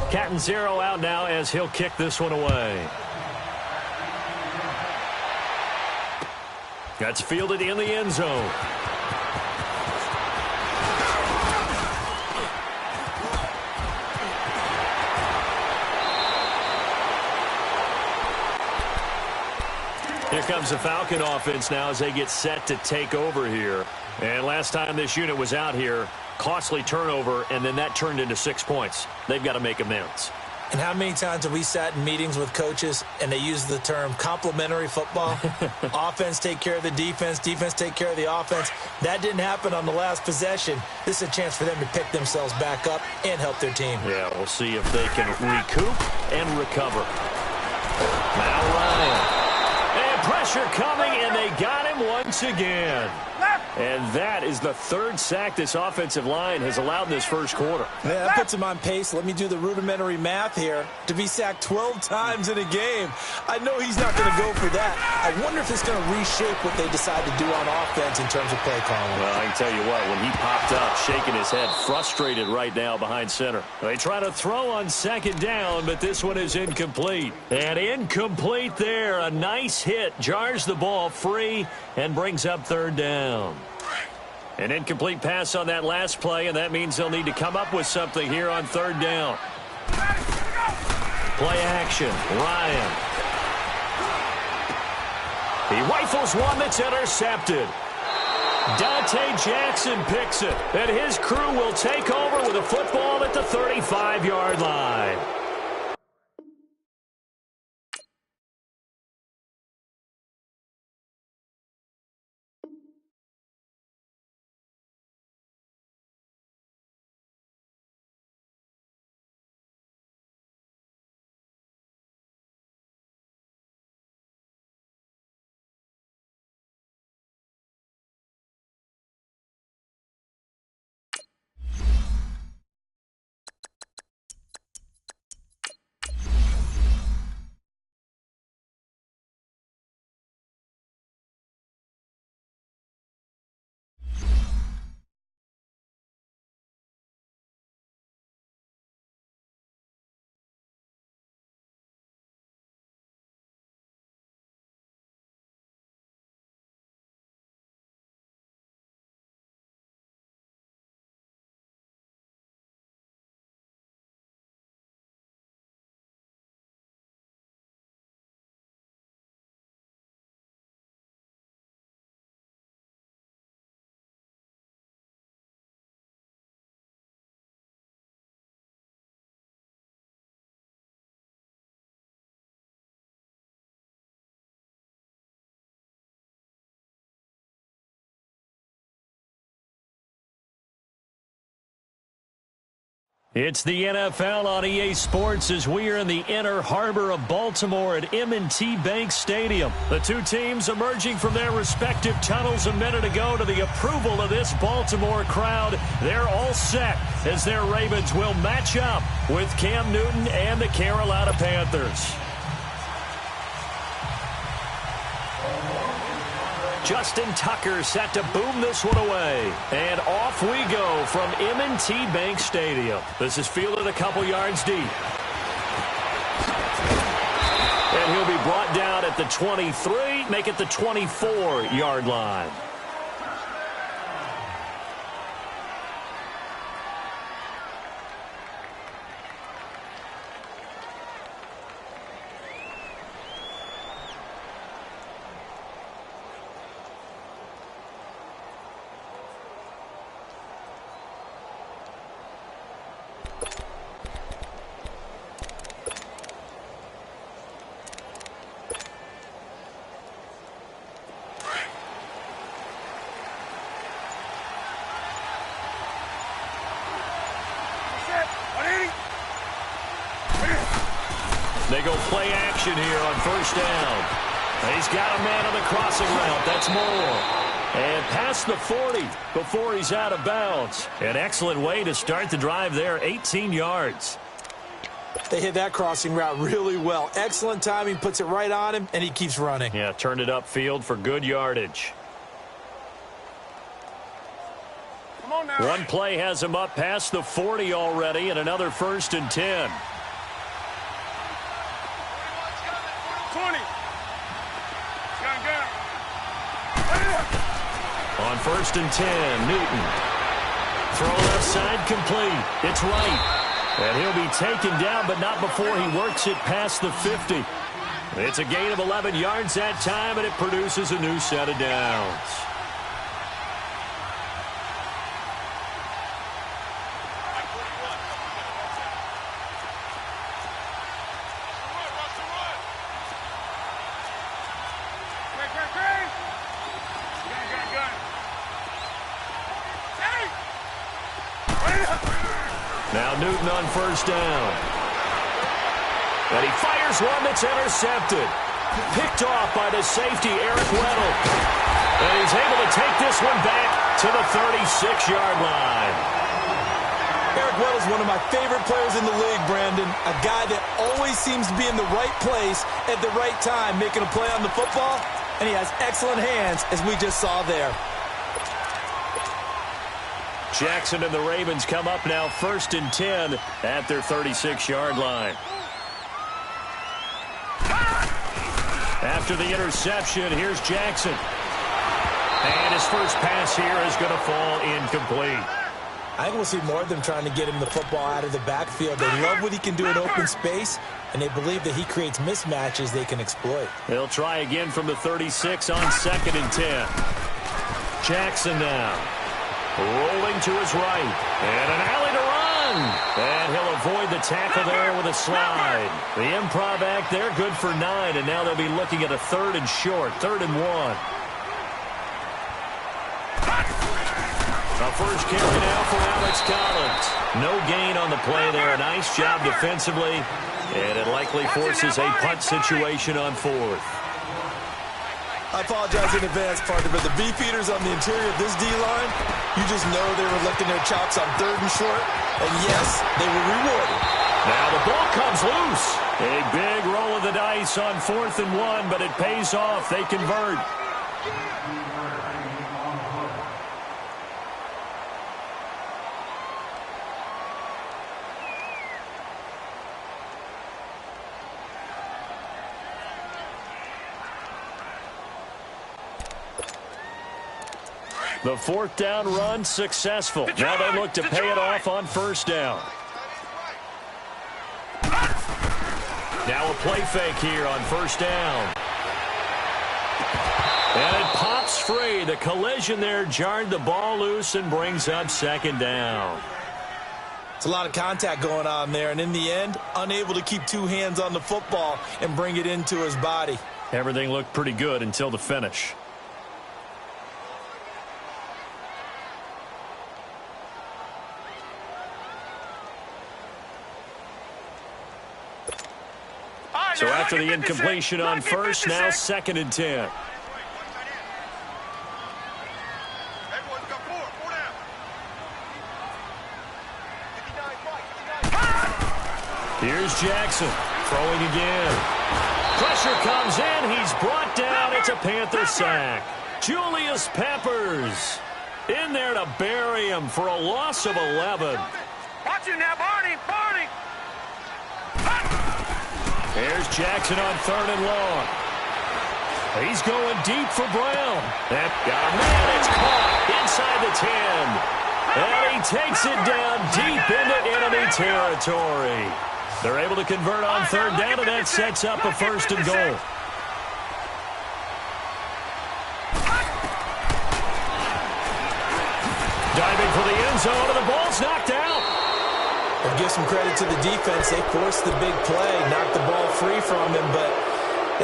Catanzaro out now as he'll kick this one away. That's fielded in the end zone. Here comes the Falcon offense now as they get set to take over here. And last time this unit was out here, costly turnover, and then that turned into 6 points. They've got to make amends. And how many times have we sat in meetings with coaches and they use the term complementary football? Offense take care of the defense, defense take care of the offense. That didn't happen on the last possession. This is a chance for them to pick themselves back up and help their team. Yeah, we'll see if they can recoup and recover. Now Ryan. And pressure coming, and they got him once again. And that is the 3rd sack this offensive line has allowed in this first quarter. Yeah, that puts him on pace. Let me do the rudimentary math here. To be sacked 12 times in a game, I know he's not going to go for that. I wonder if it's going to reshape what they decide to do on offense in terms of play calling. Well, I can tell you what, when he popped up, shaking his head, frustrated right now behind center. They try to throw on 2nd down, but this one is incomplete. And incomplete there. A nice hit, jars the ball free, and brings up 3rd down. An incomplete pass on that last play, and that means they'll need to come up with something here on 3rd down. Play action, Ryan. He rifles one that's intercepted. Dante Jackson picks it, and his crew will take over with a football at the 35-yard line. It's the NFL on EA Sports as we are in the inner harbor of Baltimore at M&T Bank Stadium. The two teams emerging from their respective tunnels a minute ago to the approval of this Baltimore crowd. They're all set as their Ravens will match up with Cam Newton and the Carolina Panthers. Justin Tucker set to boom this one away. And off we go from M&T Bank Stadium. This is fielded a couple yards deep. And he'll be brought down at the 23, make it the 24-yard line. They go play action here on first down. He's got a man on the crossing route. That's Moore. And past the 40 before he's out of bounds. An excellent way to start the drive there, 18 yards. They hit that crossing route really well. Excellent timing, puts it right on him, and he keeps running. Yeah, turned it upfield for good yardage. Come on now. One play has him up past the 40 already, and another 1st and 10. 20. Gun. On 1st and 10, Newton. Throw left side complete. It's right. And he'll be taken down, but not before he works it past the 50. It's a gain of 11 yards that time, and it produces a new set of downs. Now Newton on first down. And he fires one that's intercepted. Picked off by the safety, Eric Weddle. And he's able to take this one back to the 36-yard line. Eric Weddle is one of my favorite players in the league, Brandon. A guy that always seems to be in the right place at the right time, making a play on the football. And he has excellent hands, as we just saw there. Jackson and the Ravens come up now 1st and 10 at their 36-yard line. After the interception, here's Jackson. And his first pass here is going to fall incomplete. I think we'll see more of them trying to get him the football out of the backfield. They love what he can do in open space, and they believe that he creates mismatches they can exploit. They'll try again from the 36 on 2nd and 10. Jackson now. Rolling to his right. And an alley to run. And he'll avoid the tackle there with a slide. The improv act there, good for 9. And now they'll be looking at a 3rd and short. 3rd and 1. A first carry now for Alex Collins. No gain on the play there. Nice job defensively. And it likely forces a punt situation on 4th. I apologize in advance, partner, but the beefeaters on the interior of this D-line, you just know they were licking their chops on 3rd and short, and yes, they were rewarded. Now the ball comes loose. A big roll of the dice on 4th and 1, but it pays off. They convert. The 4th down run successful. Now they look to pay it off on 1st down. Now a play fake here on 1st down. And it pops free. The collision there jarred the ball loose and brings up 2nd down. It's a lot of contact going on there, and in the end, unable to keep 2 hands on the football and bring it into his body. Everything looked pretty good until the finish. So after the incompletion on 1st, now 2nd and 10. Here's Jackson throwing again. Pressure comes in. He's brought down. It's a Panther sack. Julius Peppers in there to bury him for a loss of 11. Watch it now, Barney. Barney. Here's Jackson on 3rd and long. He's going deep for Brown. That man, it's caught inside the 10. And he takes it down deep into enemy territory. They're able to convert on 3rd down, and that sets up a 1st and goal. Diving for the end zone, and the ball's knocked out. I'll give some credit to the defense. They forced the big play, knocked the ball free from him, but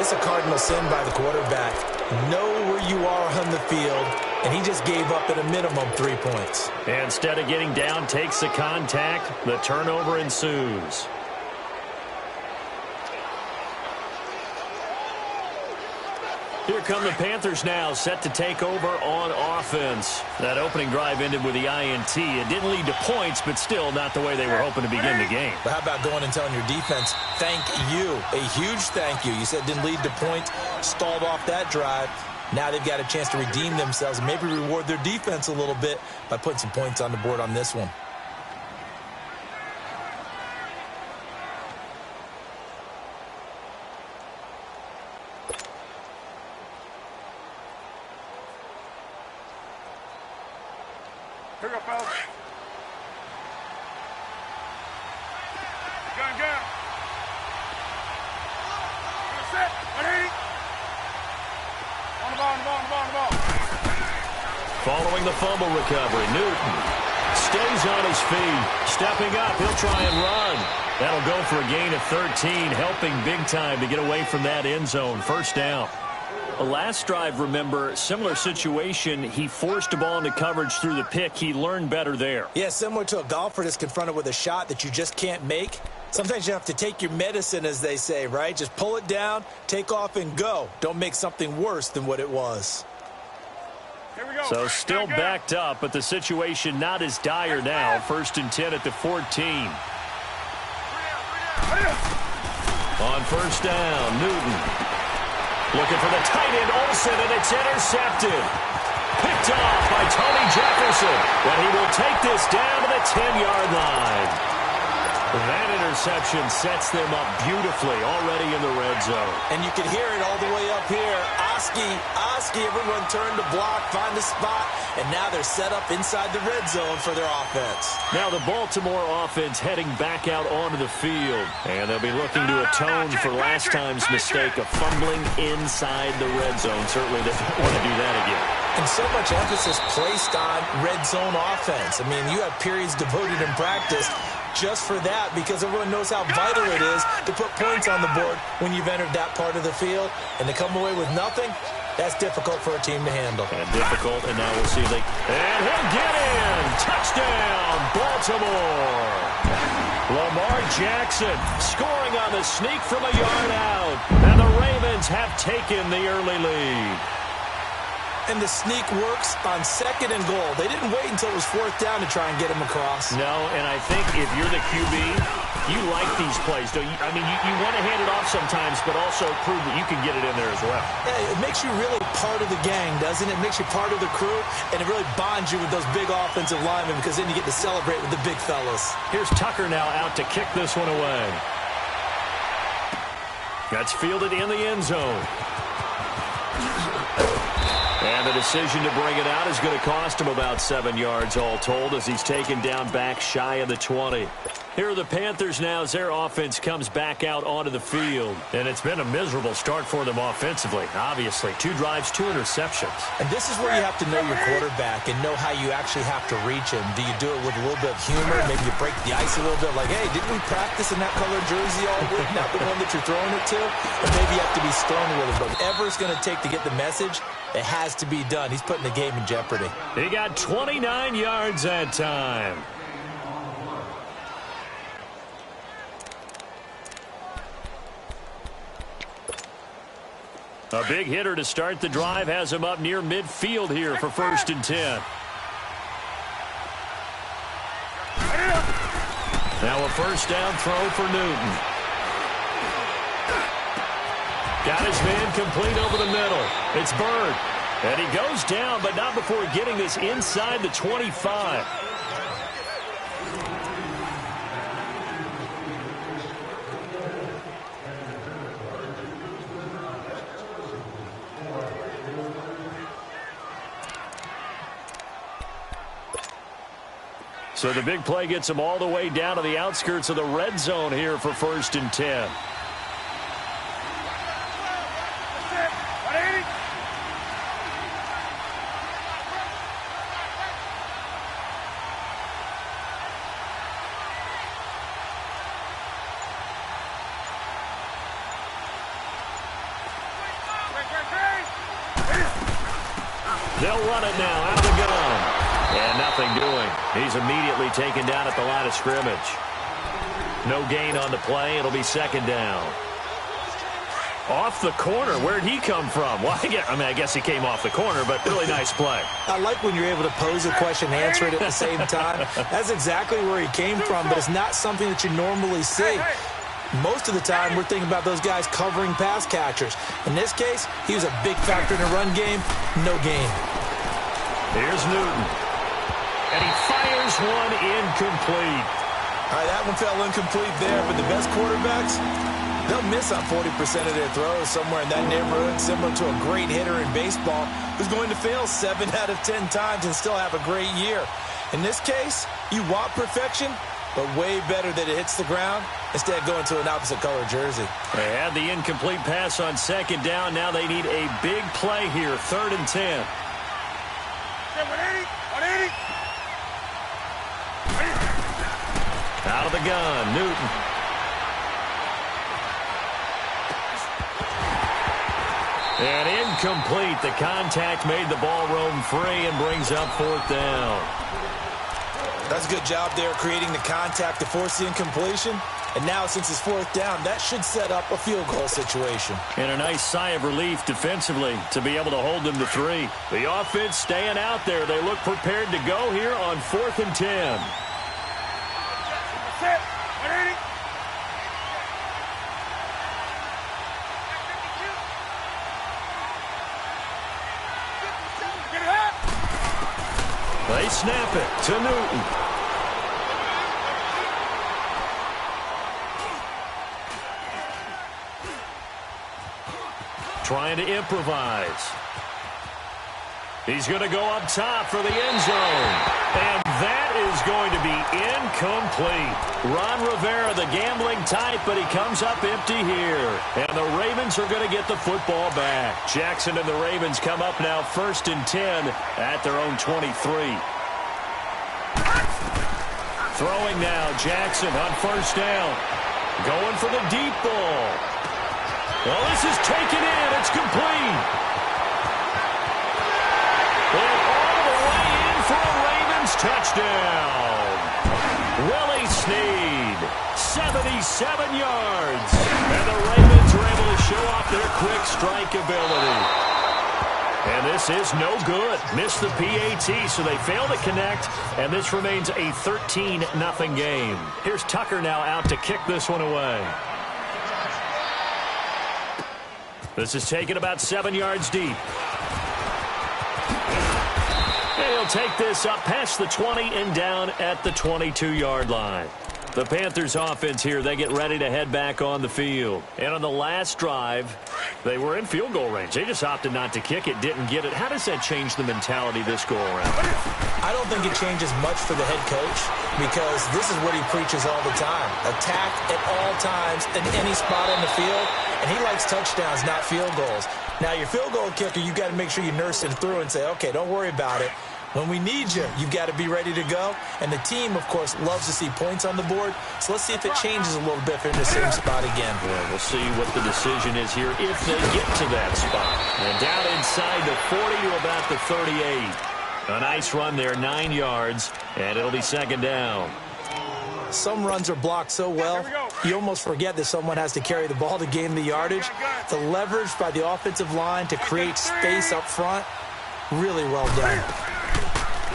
it's a cardinal sin by the quarterback. Know where you are on the field, and he just gave up at a minimum 3 points. Instead of getting down, takes the contact. The turnover ensues. Here come the Panthers now, set to take over on offense. That opening drive ended with the INT. It didn't lead to points, but still not the way they were hoping to begin the game. But how about going and telling your defense, thank you, a huge thank you. You said it didn't lead to points, stalled off that drive. Now they've got a chance to redeem themselves and maybe reward their defense a little bit by putting some points on the board on this one. Here we go, fellas. Gun, gun. Set. Ready? On the ball, on the ball, on the ball, on the ball. Following the fumble recovery, Newton stays on his feet. Stepping up, he'll try and run. That'll go for a gain of 13, helping big time to get away from that end zone. 1st down. Last drive, remember, similar situation. He forced a ball into coverage through the pick. He learned better there. Yeah, similar to a golfer that's confronted with a shot that you just can't make. Sometimes you have to take your medicine, as they say, right? Just pull it down, take off, and go. Don't make something worse than what it was. Here we go. So still backed up, but the situation not as dire now. 1st and 10 at the 14. On 1st down, Newton. Looking for the tight end, Olsen, and it's intercepted. Picked off by Tony Jefferson. But he will take this down to the 10-yard line. That interception sets them up beautifully already in the red zone. And you can hear it all the way up here. Oski, everyone turned to block, find the spot, and now they're set up inside the red zone for their offense. Now the Baltimore offense heading back out onto the field. And they'll be looking to atone for last time's mistake of fumbling inside the red zone. Certainly they don't want to do that again. And so much emphasis placed on red zone offense. I mean, you have periods devoted in practice just for that, because everyone knows how vital it is to put points on the board when you've entered that part of the field. And to come away with nothing, that's difficult for a team to handle. And difficult, and now we'll see if they... And he'll get in! Touchdown, Baltimore! Lamar Jackson scoring on the sneak from a yard out. And the Ravens have taken the early lead. And the sneak works on 2nd and goal. They didn't wait until it was 4th down to try and get him across. No, and I think if you're the QB, you like these plays, don't you? I mean, you want to hand it off sometimes, but also prove that you can get it in there as well. Yeah, it makes you really part of the gang, doesn't it? It makes you part of the crew, and it really bonds you with those big offensive linemen, because then you get to celebrate with the big fellas. Here's Tucker now out to kick this one away. That's fielded in the end zone. And the decision to bring it out is going to cost him about 7 yards all told, as he's taken down back shy of the 20. Here are the Panthers now as their offense comes back out onto the field. And it's been a miserable start for them offensively, obviously. 2 drives, 2 interceptions. And this is where you have to know your quarterback and know how you actually have to reach him. Do you do it with a little bit of humor? Maybe you break the ice a little bit, like, hey, didn't we practice in that colored jersey all week? Not the one that you're throwing it to? Or maybe you have to be stern with it. But whatever it's going to take to get the message, it has to be done. He's putting the game in jeopardy. He got 29 yards that time. A big hitter to start the drive has him up near midfield here for 1st and 10. Now a 1st down throw for Newton. Got his man complete over the middle. It's Bird. And he goes down, but not before getting this inside the 25. So the big play gets him all the way down to the outskirts of the red zone here for 1st and 10. They'll run it now out of the gun. And nothing doing. He's immediately taken down at the line of scrimmage. No gain on the play. It'll be 2nd down. Off the corner. Where'd he come from? Well, I guess he came off the corner, but really nice play. I like when you're able to pose a question and answer it at the same time. That's exactly where he came from, but it's not something that you normally see. Most of the time, we're thinking about those guys covering pass catchers. In this case, he was a big factor in the run game. No gain. Here's Newton. And he fires one incomplete. All right, that one fell incomplete there, but the best quarterbacks, they'll miss on 40% of their throws somewhere in that neighborhood, similar to a great hitter in baseball who's going to fail 7 out of 10 times and still have a great year. In this case, you want perfection, but way better that it hits the ground instead of going to an opposite color jersey. They had the incomplete pass on 2nd down. Now they need a big play here, 3rd and 10. Out of the gun, Newton. And incomplete. The contact made the ball roam free and brings up 4th down. That's a good job there creating the contact to force the incompletion. And now since it's 4th down, that should set up a field goal situation. And a nice sigh of relief defensively to be able to hold them to 3. The offense staying out there. They look prepared to go here on 4th and 10. They snap it to Newton. Trying to improvise. He's going to go up top for the end zone. And that is going to be incomplete. Ron Rivera, the gambling type, but he comes up empty here. And the Ravens are going to get the football back. Jackson and the Ravens come up now 1st and 10 at their own 23. Throwing now, Jackson on 1st down. Going for the deep ball. Well, this is taken in. It's complete. And all the way in for a Ravens touchdown. Willie Snead, 77 yards. And the Ravens are able to show off their quick strike ability. And this is no good. Missed the PAT, so they fail to connect, and this remains a 13-0 game. Here's Tucker now out to kick this one away. This is taken about 7 yards deep. And he'll take this up past the 20 and down at the 22-yard line. The Panthers offense here, they get ready to head back on the field. And on the last drive, they were in field goal range. They just opted not to kick it, didn't get it. How does that change the mentality this go around? I don't think it changes much for the head coach because this is what he preaches all the time. Attack at all times in any spot on the field, and he likes touchdowns, not field goals. Now, your field goal kicker, you've got to make sure you nurse him through and say, okay, don't worry about it. When we need you, you've got to be ready to go. And the team, of course, loves to see points on the board. So let's see if it changes a little bit if they're in the same spot again. Yeah, we'll see what the decision is here if they get to that spot. And down inside the 40 to about the 38. A nice run there, 9 yards, and it'll be 2nd down. Some runs are blocked so well, you almost forget that someone has to carry the ball to gain the yardage. The leverage by the offensive line to create space up front, really well done.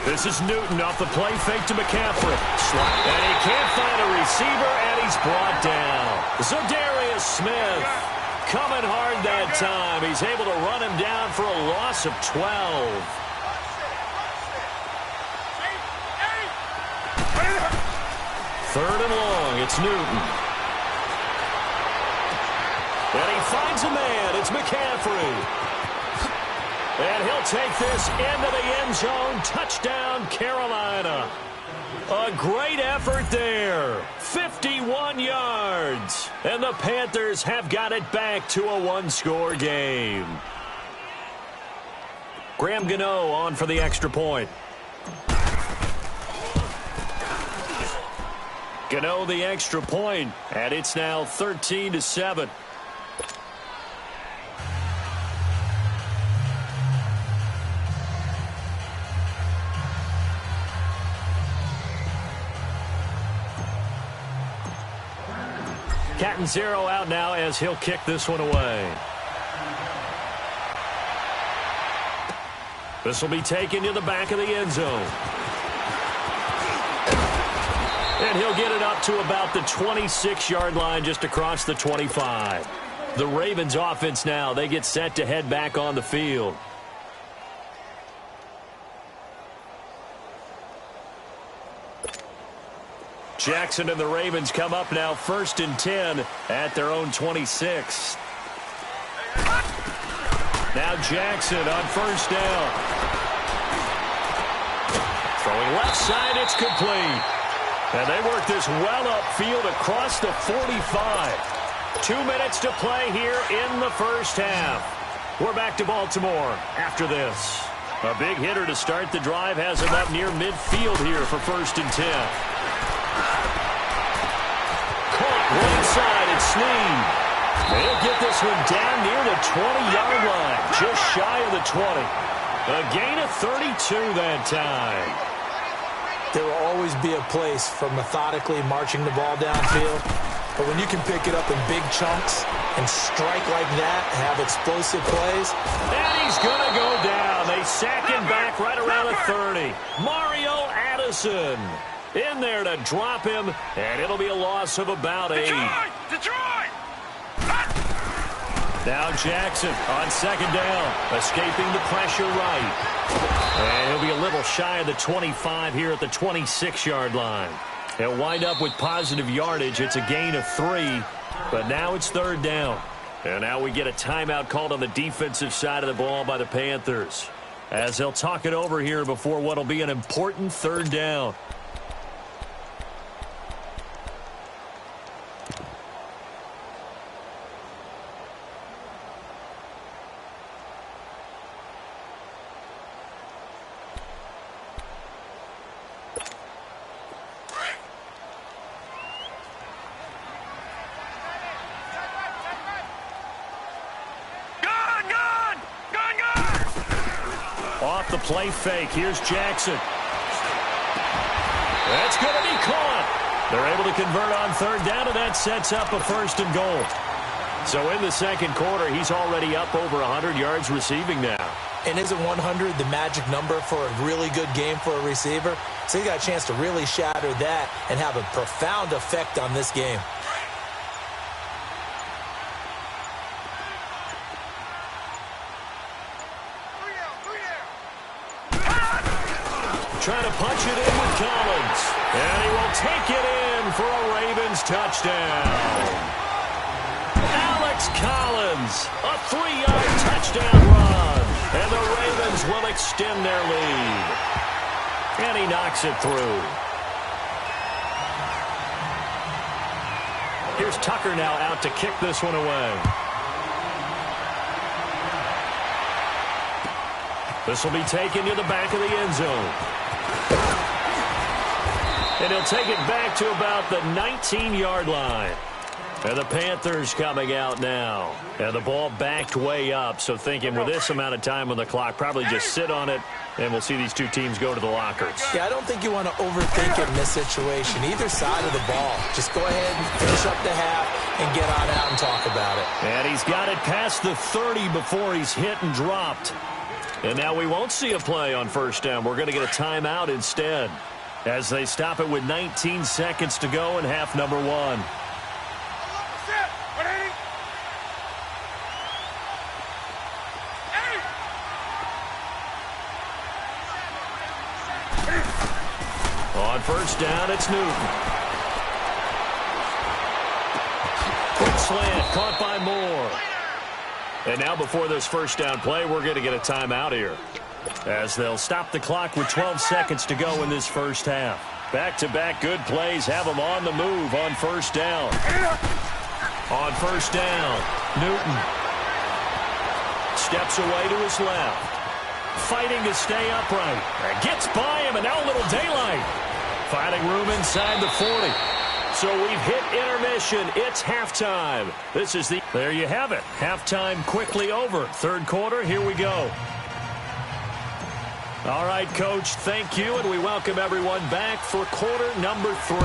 This is Newton off the play fake to McCaffrey. And he can't find a receiver, and he's brought down. Za'Darius Smith. coming hard that time. He's able to run him down for a loss of 12. Third and long, it's Newton. And he finds a man, it's McCaffrey. And he'll take this into the end zone. Touchdown, Carolina. A great effort there. 51 yards. And the Panthers have got it back to a one-score game. Graham Gano on for the extra point. Gano the extra point, and it's now 13-7. Catanzaro out now as he'll kick this one away. This will be taken to the back of the end zone. And he'll get it up to about the 26-yard line, just across the 25. The Ravens offense now, they get set to head back on the field. Jackson and the Ravens come up now 1st and 10 at their own 26. Now Jackson on 1st down. Throwing left side, it's complete. And they work this well upfield across the 45. 2 minutes to play here in the first half. We're back to Baltimore after this. A big hitter to start the drive has him up near midfield here for 1st and 10. Caught right side, it's Snead. They'll get this one down near the 20-yard line, just shy of the 20. A gain of 32 that time. There will always be a place for methodically marching the ball downfield. But when you can pick it up in big chunks and strike like that, have explosive plays. And he's going to go down. They sack him back right around the 30. Mario Addison in there to drop him, and it'll be a loss of about 8. Detroit! Now Jackson on 2nd down, escaping the pressure right. And he'll be a little shy of the 25 here at the 26-yard line. He'll wind up with positive yardage. It's a gain of 3, but now it's 3rd down. And now we get a timeout called on the defensive side of the ball by the Panthers, as they'll talk it over here before what'll be an important 3rd down. Off the play fake, here's Jackson. That's going to be caught. They're able to convert on 3rd down, and that sets up a 1st and goal. So in the 2nd quarter, he's already up over 100 yards receiving now. And isn't 100 the magic number for a really good game for a receiver? So he got a chance to really shatter that and have a profound effect on this game. Trying to punch it in with Collins. And he will take it in for a Ravens touchdown. Alex Collins, a 3-yard touchdown run. And the Ravens will extend their lead. And he knocks it through. Here's Tucker now out to kick this one away. This will be taken to the back of the end zone. And he'll take it back to about the 19-yard line. And the Panthers coming out now. And the ball backed way up, so thinking with this amount of time on the clock, probably just sit on it, and we'll see these two teams go to the lockers. Yeah, I don't think you want to overthink it in this situation. Either side of the ball. Just go ahead and finish up the half and get on out and talk about it. And he's got it past the 30 before he's hit and dropped. And now we won't see a play on 1st down. We're going to get a timeout instead, as they stop it with 19 seconds to go in half number 1. first down, it's Newton. Quick slant, caught by Moore. And now before this first down play, we're going to get a timeout here, as they'll stop the clock with 12 seconds to go in this first half. Back-to-back good plays have them on the move on first down. On first down, Newton steps away to his left, fighting to stay upright. Gets by him, and now a little daylight. Finding room inside the 40. So we've hit intermission. It's halftime. There you have it. Halftime quickly over. Third quarter, here we go. All right, Coach, thank you, and we welcome everyone back for quarter number 3.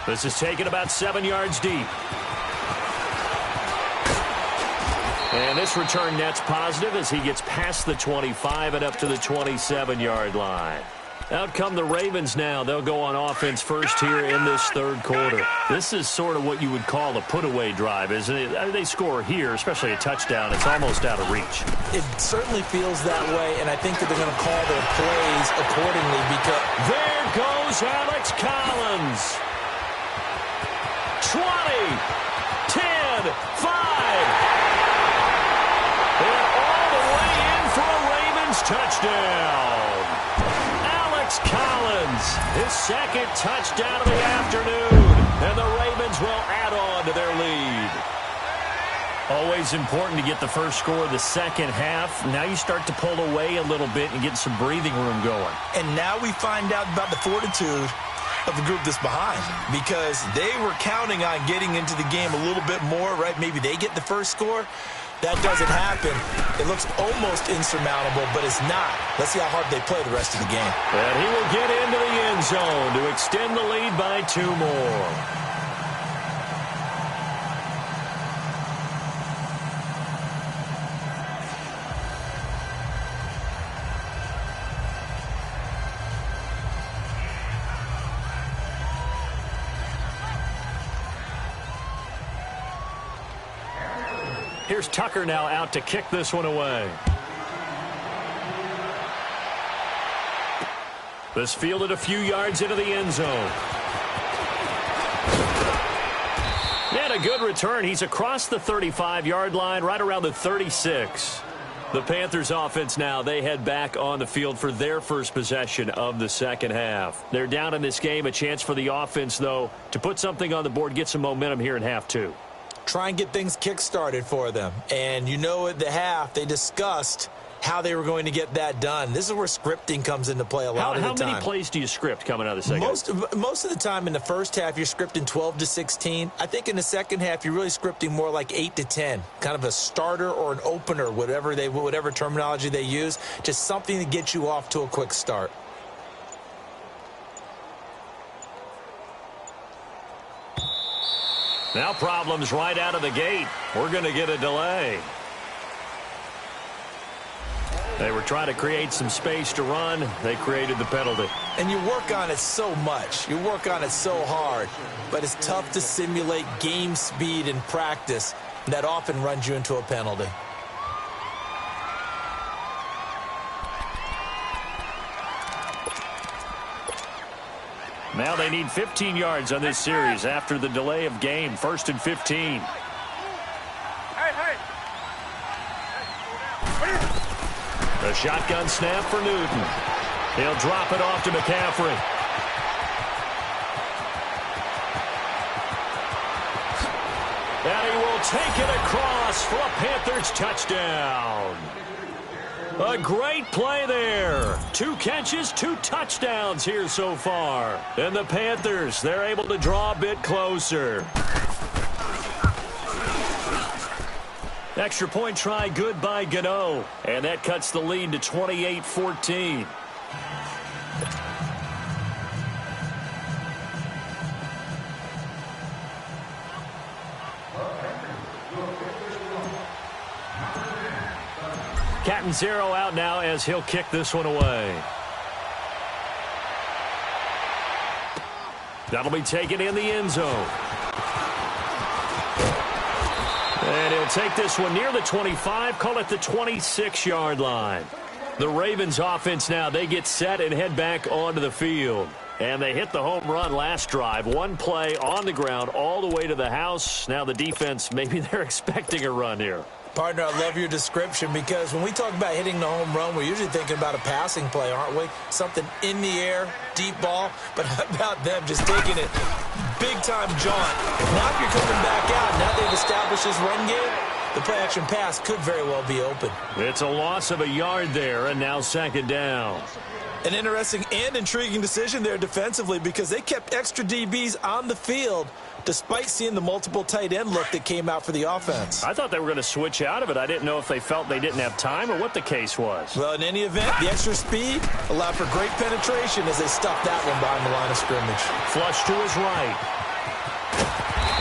This is taken about 7 yards deep. And this return net's positive as he gets past the 25 and up to the 27-yard line. Out come the Ravens now. They'll go on offense first here in this third quarter. This is sort of what you would call a put-away drive, isn't it? I mean, they score here, especially a touchdown. It's almost out of reach. It certainly feels that way, and I think that they're going to call their plays accordingly because... There goes Alex Collins. 20, 10, 5. And all the way in for a Ravens touchdown. Collins, his second touchdown of the afternoon, and the Ravens will add on to their lead. Always important to get the first score of the second half. Now you start to pull away a little bit and get some breathing room going. And now we find out about the fortitude of the group that's behind, because they were counting on getting into the game a little bit more, right? Maybe they get the first score. That doesn't happen. It looks almost insurmountable, but it's not. Let's see how hard they play the rest of the game. And he will get into the end zone to extend the lead by 2 more. Here's Tucker now out to kick this one away. This fielded a few yards into the end zone. And a good return. He's across the 35-yard line, right around the 36. The Panthers offense now, they head back on the field for their first possession of the second half. They're down in this game. A chance for the offense, though, to put something on the board, get some momentum here in half 2. Try and get things kick-started for them. And you know at the half, they discussed how they were going to get that done. This is where scripting comes into play a lot of the time. How many plays do you script coming out of the second? Most of the time in the first half, you're scripting 12 to 16. I think in the second half, you're really scripting more like 8 to 10. Kind of a starter or an opener, whatever terminology they use. Just something to get you off to a quick start. Now problems right out of the gate. We're going to get a delay. They were trying to create some space to run. They created the penalty. And you work on it so much. You work on it so hard. But it's tough to simulate game speed in practice. And that often runs you into a penalty. Now they need 15 yards on this series after the delay of game. 1st and 15. The shotgun snap for Newton. He'll drop it off to McCaffrey. And he will take it across for a Panthers touchdown. A great play there. 2 catches, 2 touchdowns here so far. And the Panthers, they're able to draw a bit closer. Extra point try good by Gano. And that cuts the lead to 28-14. Catanzaro out now as he'll kick this one away. That'll be taken in the end zone. And he'll take this one near the 25, call it the 26-yard line. The Ravens offense now, they get set and head back onto the field. And they hit the home run last drive. One play on the ground all the way to the house. Now the defense, maybe they're expecting a run here. Partner, I love your description because when we talk about hitting the home run, we're usually thinking about a passing play, aren't we? Something in the air, deep ball. But how about them just taking it big-time jaunt? Now if you're coming back out, now they've established this run game, the play-action pass could very well be open. It's a loss of a yard there, and now second down. An interesting and intriguing decision there defensively because they kept extra DBs on the field despite seeing the multiple tight end look that came out for the offense. I thought they were going to switch out of it. I didn't know if they felt they didn't have time or what the case was. Well, in any event, the extra speed allowed for great penetration as they stuffed that one behind the line of scrimmage. Flush to his right.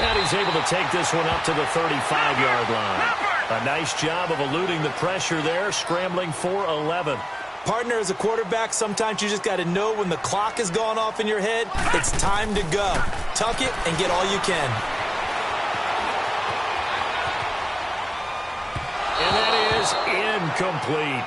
And he's able to take this one up to the 35-yard line. A nice job of eluding the pressure there, scrambling for 11. Partner, as a quarterback, sometimes you just got to know when the clock has gone off in your head, it's time to go. Tuck it and get all you can. And that is incomplete.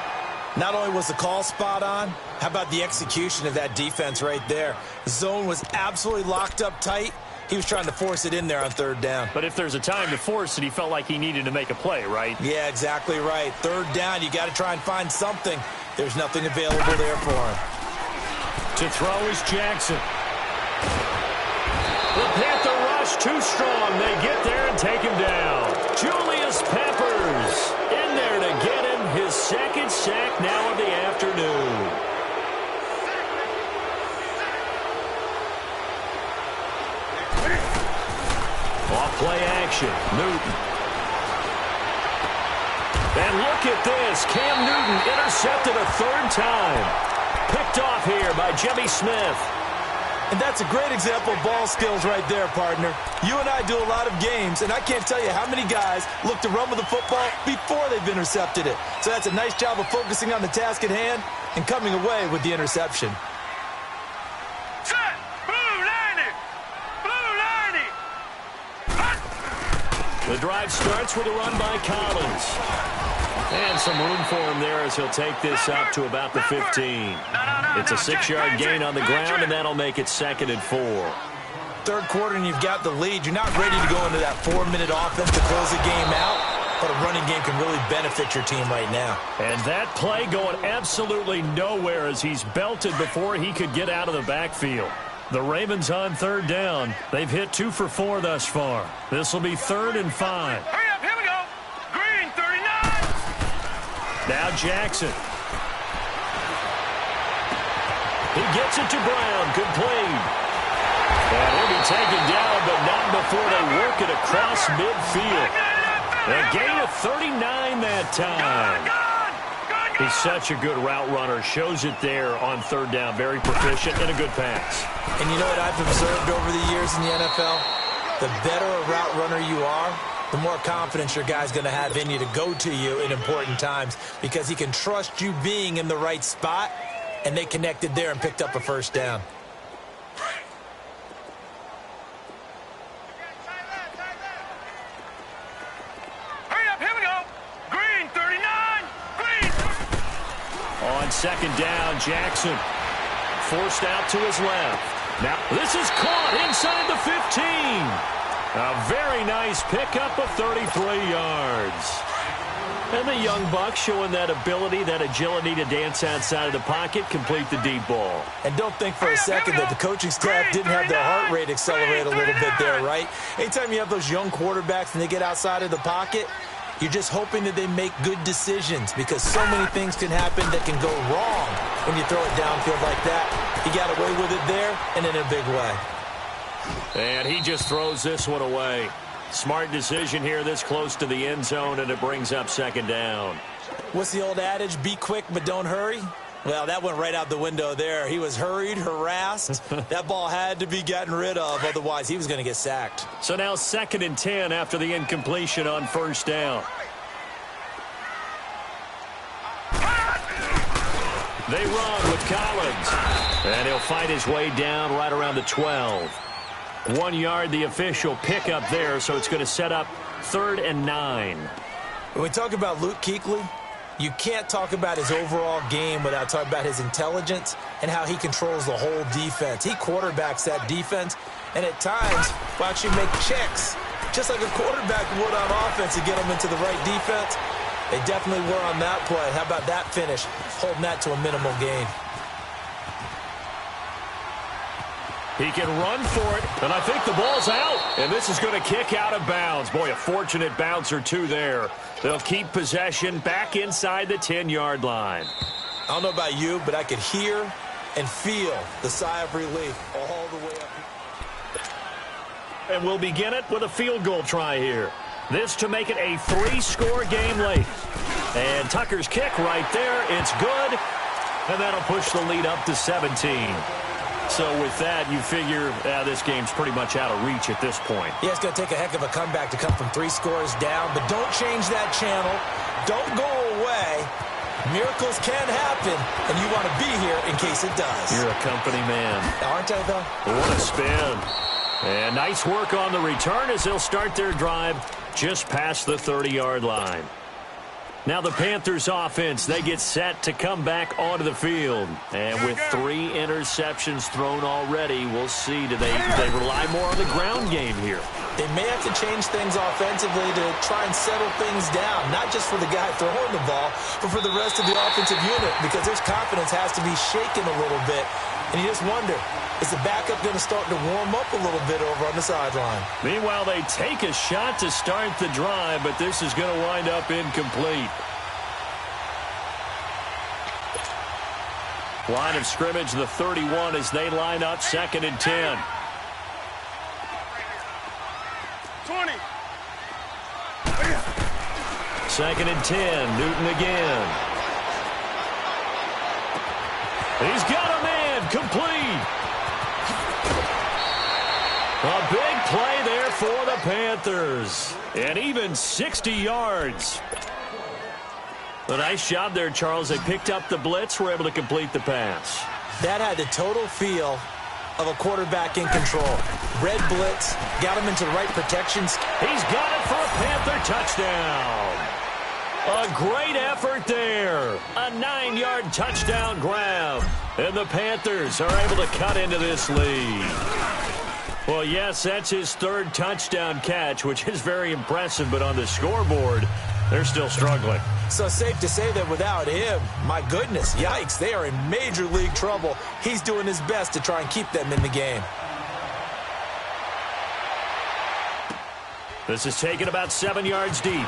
Not only was the call spot on, how about the execution of that defense right there? The zone was absolutely locked up tight. He was trying to force it in there on third down. But if there's a time to force it, he felt like he needed to make a play, right? Yeah, exactly right. Third down, you got to try and find something. There's nothing available there for him. To throw is Jackson. The Panther rush too strong. They get there and take him down. Julius Peppers in there to get him his second sack now of the afternoon. Off play action, Newton. And look at this. Cam Newton intercepted a third time. Picked off here by Jimmy Smith. And that's a great example of ball skills right there, partner. You and I do a lot of games, and I can't tell you how many guys look to run with the football before they've intercepted it. So that's a nice job of focusing on the task at hand and coming away with the interception. The drive starts with a run by Collins. And some room for him there as he'll take this up to about the 15. It's a 6-yard gain on the ground, and that'll make it 2nd and 4. Third quarter, and you've got the lead. You're not ready to go into that 4-minute offense to close the game out, but a running game can really benefit your team right now. And that play going absolutely nowhere as he's belted before he could get out of the backfield. The Ravens on third down. They've hit 2 for 4 thus far. This will be 3rd and 5. Hurry up, here we go. Green, 39. Now Jackson. He gets it to Brown, complete. And he'll be taken down, but not before they work it across midfield. A gain of 39 that time. He's such a good route runner. Shows it there on third down. Very proficient and a good pass. And you know what I've observed over the years in the NFL? The better a route runner you are, the more confidence your guy's going to have in you to go to you in important times because he can trust you being in the right spot, and they connected there and picked up a first down. Second down, Jackson forced out to his left. Now this is caught inside the 15. A very nice pickup of 33 yards. And the young buck showing that ability, that agility to dance outside of the pocket, complete the deep ball. And don't think for a second that the coaching staff didn't have their heart rate accelerate a little bit there, right? Anytime you have those young quarterbacks and they get outside of the pocket, you're just hoping that they make good decisions because so many things can happen that can go wrong when you throw it downfield like that. He got away with it there and in a big way. And he just throws this one away. Smart decision here this close to the end zone, and it brings up second down. What's the old adage? Be quick, but don't hurry? Well, that went right out the window there. He was hurried, harassed. That ball had to be gotten rid of, otherwise he was going to get sacked. So now 2nd and 10 after the incompletion on first down. They run with Collins. And he'll fight his way down right around the 12. 1 yard, the official pickup there, so it's going to set up 3rd and 9. When we talk about Luke Kuechly, You can't talk about his overall game without talking about his intelligence and how he controls the whole defense. He quarterbacks that defense, and at times will actually make checks, just like a quarterback would on offense to get them into the right defense. They definitely were on that play. How about that finish, holding that to a minimal gain? He can run for it, and I think the ball's out. And this is going to kick out of bounds. Boy, a fortunate bounce or two there. They'll keep possession back inside the 10-yard line. I don't know about you, but I could hear and feel the sigh of relief all the way up. And we'll begin it with a field goal try here. This to make it a 3-score game late. And Tucker's kick right there. It's good. And that'll push the lead up to 17. So with that, you figure this game's pretty much out of reach at this point. Yeah, it's going to take a heck of a comeback to come from 3 scores down. But don't change that channel. Don't go away. Miracles can happen, and you want to be here in case it does. You're a company man. Aren't I, though? What a spin. And nice work on the return as they'll start their drive just past the 30-yard line. Now the Panthers offense, they get set to come back onto the field. And with 3 interceptions thrown already, we'll see. Do they rely more on the ground game here? They may have to change things offensively to try and settle things down, not just for the guy throwing the ball, but for the rest of the offensive unit, because their confidence has to be shaken a little bit. And you just wonder, is the backup going to start to warm up a little bit over on the sideline? Meanwhile, they take a shot to start the drive, but this is going to wind up incomplete. Line of scrimmage, the 31, as they line up 2nd and 10. 20. 2nd and 10, Newton again. He's got a man, complete. A big play there for the Panthers. And even 60 yards. A nice job there, Charles. They picked up the blitz, were able to complete the pass. That had the total feel of a quarterback in control. Red blitz, got him into the right protections. He's got it for a Panther touchdown. A great effort there. A 9-yard touchdown grab. And the Panthers are able to cut into this lead. Well, yes, that's his 3rd touchdown catch, which is very impressive, but on the scoreboard, they're still struggling. So safe to say that without him, my goodness, yikes, they are in major league trouble. He's doing his best to try and keep them in the game. This is taken about 7 yards deep.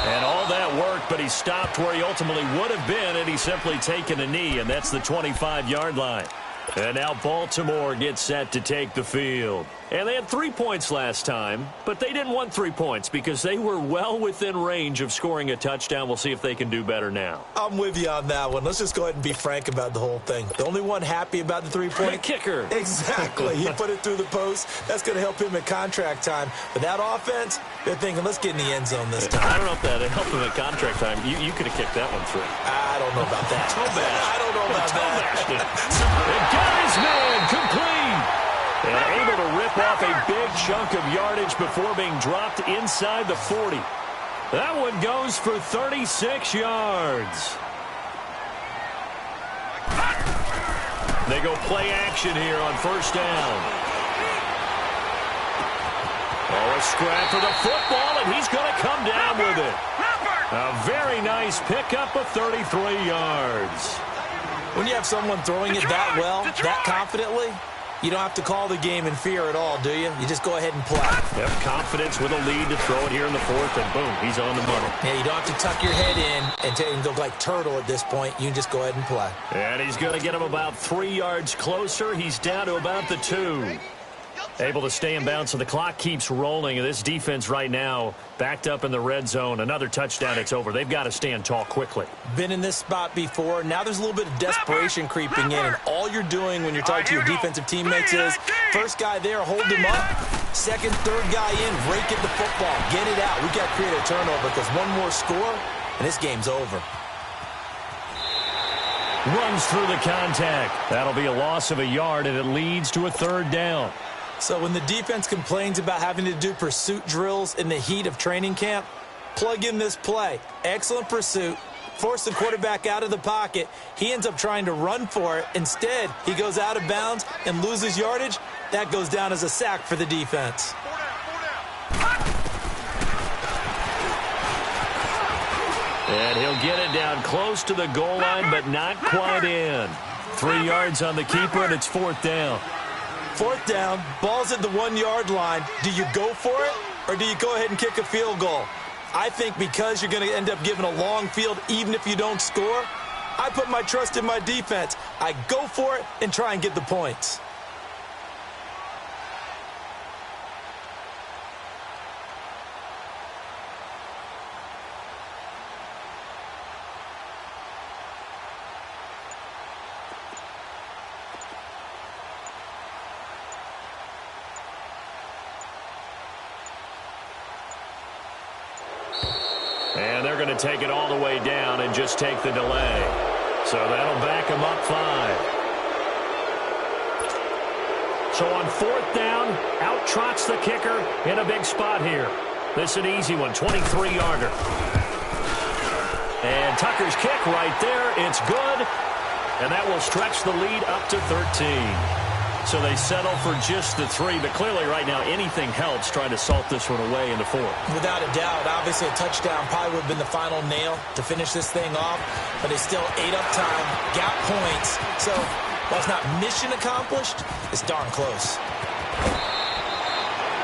And all that worked, but he stopped where he ultimately would have been, and he's simply taken a knee, and that's the 25-yard line. And now Baltimore gets set to take the field. And they had 3 points last time, but they didn't want 3 points because they were well within range of scoring a touchdown. We'll see if they can do better now. I'm with you on that one. Let's just go ahead and be frank about the whole thing. The only one happy about the 3-point? The kicker. Exactly. He put it through the post. That's going to help him at contract time. But that offense, they're thinking, let's get in the end zone this time. I don't know if that helped him at contract time. You could have kicked that one through. I don't know about that. I don't know about that. It got his man complete. And able to rip off a big chunk of yardage before being dropped inside the 40. That one goes for 36 yards. They go play action here on 1st down. Oh, a scrap for the football, and he's going to come down with it. A very nice pickup of 33 yards. When you have someone throwing it that well, that confidently, you don't have to call the game in fear at all, do you? You just go ahead and play. Yep, confidence with a lead to throw it here in the 4th, and boom, he's on the money. Yeah, you don't have to tuck your head in and go like turtle at this point. You can just go ahead and play. And he's going to get him about 3 yards closer. He's down to about the 2. Able to stay in bounds, so the clock keeps rolling. And this defense right now backed up in the red zone. Another touchdown, it's over. They've got to stand tall quickly. Been in this spot before. Now there's a little bit of desperation creeping in. And all you're doing when you're talking to your defensive teammates is, first guy there, hold him up. Second, third guy in, rake at the football. Get it out. We've got to create a turnover because one more score, and this game's over. Runs through the contact. That'll be a loss of a yard, and it leads to a 3rd down. So when the defense complains about having to do pursuit drills in the heat of training camp, plug in this play. Excellent pursuit. Force the quarterback out of the pocket. He ends up trying to run for it. Instead, he goes out of bounds and loses yardage. That goes down as a sack for the defense. And he'll get it down close to the goal line, but not quite in. 3 yards on the keeper, and it's 4th down. 4th down, ball's at the 1-yard line. Do you go for it, or do you go ahead and kick a field goal? I think because you're going to end up giving a long field even if you don't score, I put my trust in my defense. I go for it and try and get the points. And they're going to take it all the way down and just take the delay. So that'll back them up 5. So on 4th down, out trots the kicker in a big spot here. This is an easy one, 23-yarder. And Tucker's kick right there. It's good. And that will stretch the lead up to 13. So they settle for just the 3, but clearly right now anything helps trying to salt this one away in the 4th. Without a doubt, obviously a touchdown probably would have been the final nail to finish this thing off, but they still ate up time, got points. So while it's not mission accomplished, it's darn close.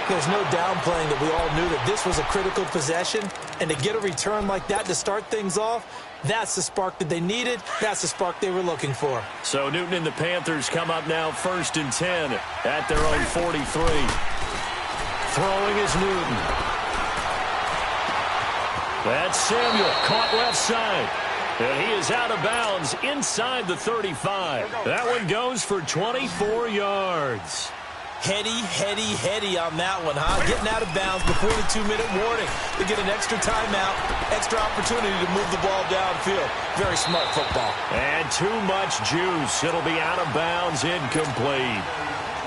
There's no downplaying that we all knew that this was a critical possession, and to get a return like that to start things off, that's the spark that they needed. That's the spark they were looking for. So Newton and the Panthers come up now 1st and 10 at their own 43. Throwing is Newton. That's Samuel, caught left side. And he is out of bounds inside the 35. That one goes for 24 yards. Heady on that one, huh? Getting out of bounds before the 2-minute warning. They get an extra timeout, extra opportunity to move the ball downfield. Very smart football. And too much juice. It'll be out of bounds, incomplete.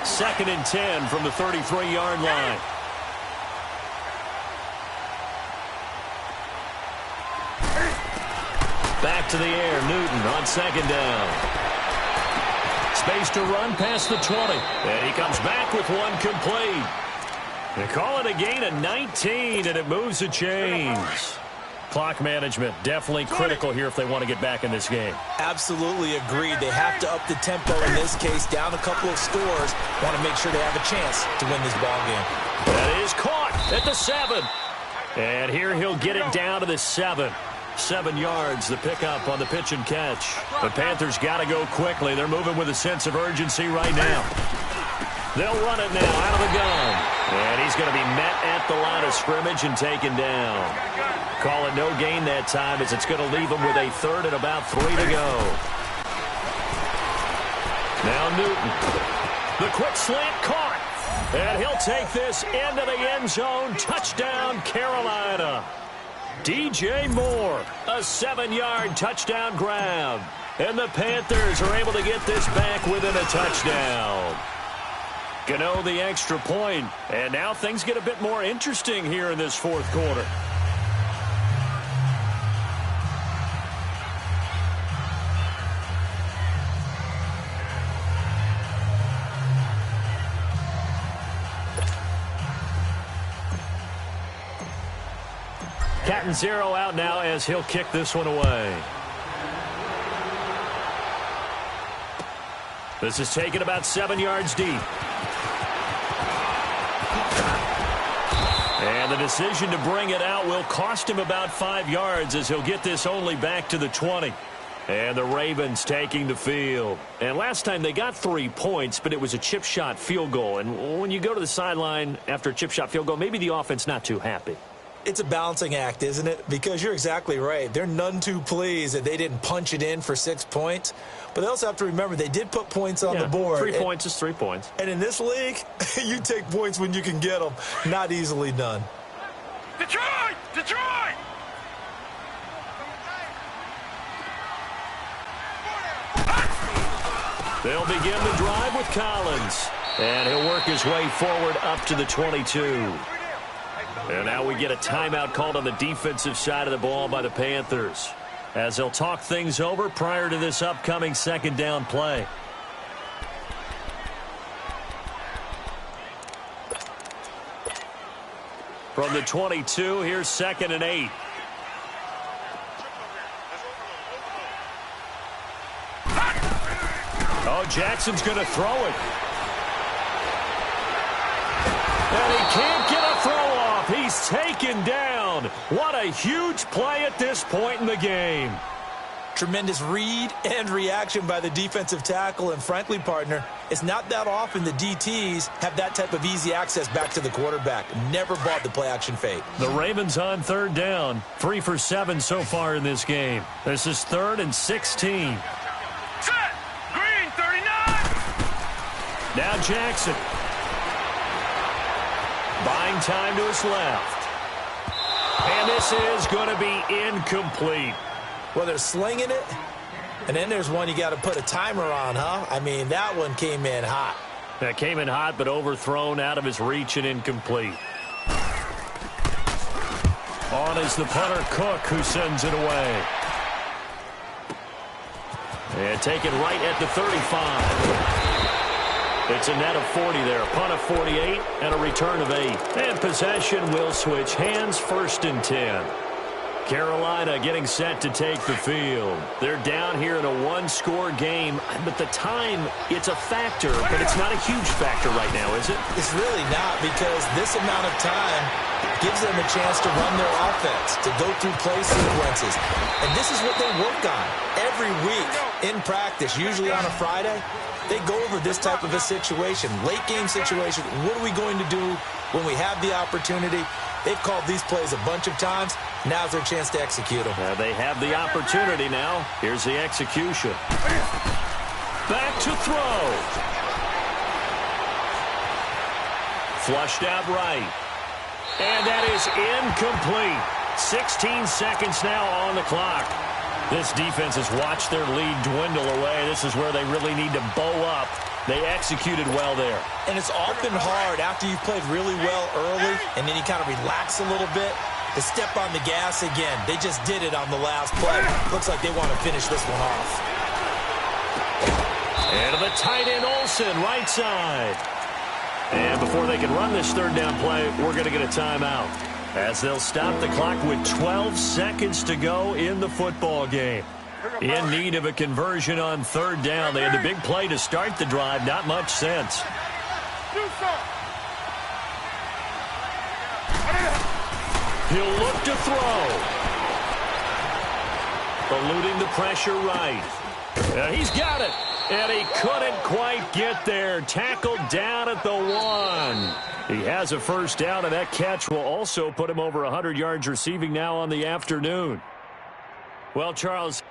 2nd and 10 from the 33-yard line. Back to the air, Newton on 2nd down. Space to run past the 20. And he comes back with one complete. They call it a gain of 19, and it moves the chains. Clock management definitely critical here if they want to get back in this game. Absolutely agreed. They have to up the tempo in this case, down a couple of scores. Want to make sure they have a chance to win this ball game. That is caught at the 7. And here he'll get it down to the 7. 7 yards, the pickup on the pitch and catch. The Panthers got to go quickly. They're moving with a sense of urgency right now. They'll run it now out of the gun. And he's going to be met at the line of scrimmage and taken down. Call it no gain that time as it's going to leave him with a 3rd and about 3 to go. Now Newton. The quick slant caught. And he'll take this into the end zone. Touchdown, Carolina. DJ Moore, a 7-yard touchdown grab. And the Panthers are able to get this back within a touchdown. Gano the extra point. And now things get a bit more interesting here in this 4th quarter. Cat 0 out now as he'll kick this one away. This is taken about 7 yards deep. And the decision to bring it out will cost him about 5 yards as he'll get this only back to the 20. And the Ravens taking the field. And last time they got 3 points, but it was a chip shot field goal. And when you go to the sideline after a chip shot field goal, maybe the offense not too happy. It's a balancing act, isn't it? Because you're exactly right. They're none too pleased that they didn't punch it in for 6 points. But they also have to remember they did put points on the board. 3 points is 3 points. And in this league, you take points when you can get them. Not easily done. Detroit! Detroit! They'll begin the drive with Collins. And he'll work his way forward up to the 22. And now we get a timeout called on the defensive side of the ball by the Panthers, as they'll talk things over prior to this upcoming second down play. From the 22, here's 2nd and 8. Oh, Jackson's going to throw it. And he can't get a throw off. He's taken down. What a huge play at this point in the game. Tremendous read and reaction by the defensive tackle. And frankly, partner, it's not that often the DTs have that type of easy access back to the quarterback. Never bought the play-action fake. The Ravens on 3rd down. 3 for 7 so far in this game. This is 3rd and 16. Set. Green, 39. Now Jackson. Buying time to his left. And this is going to be incomplete. Well, they're slinging it, and then there's one you got to put a timer on, huh? I mean, that one came in hot. That came in hot, but overthrown, out of his reach, and incomplete. On is the punter, Cook, who sends it away. And taken right at the 35. It's a net of 40 there. Punt of 48 and a return of 8. And possession will switch hands, 1st and 10. Carolina getting set to take the field. They're down here in a one-score game, but the time, it's a factor, but it's not a huge factor right now, is it? It's really not, because this amount of time gives them a chance to run their offense, to go through play sequences. And this is what they work on every week in practice, usually on a Friday. They go over this type of a situation, late-game situation. What are we going to do when we have the opportunity? They've called these plays a bunch of times. Now's their chance to execute them. They have the opportunity now. Here's the execution. Back to throw. Flushed out right. And that is incomplete. 16 seconds now on the clock. This defense has watched their lead dwindle away. This is where they really need to bow up. They executed well there. And it's often hard after you've played really well early and then you kind of relax a little bit to step on the gas again. They just did it on the last play. Looks like they want to finish this one off. And the tight end Olsen, right side. And before they can run this 3rd down play, we're going to get a timeout, as they'll stop the clock with 12 seconds to go in the football game. In need of a conversion on 3rd down. They had the big play to start the drive. Not much sense. He'll look to throw. Eluding the pressure right. He's got it. And he couldn't quite get there. Tackled down at the 1. He has a 1st down, and that catch will also put him over 100 yards receiving now on the afternoon. Well, Charles,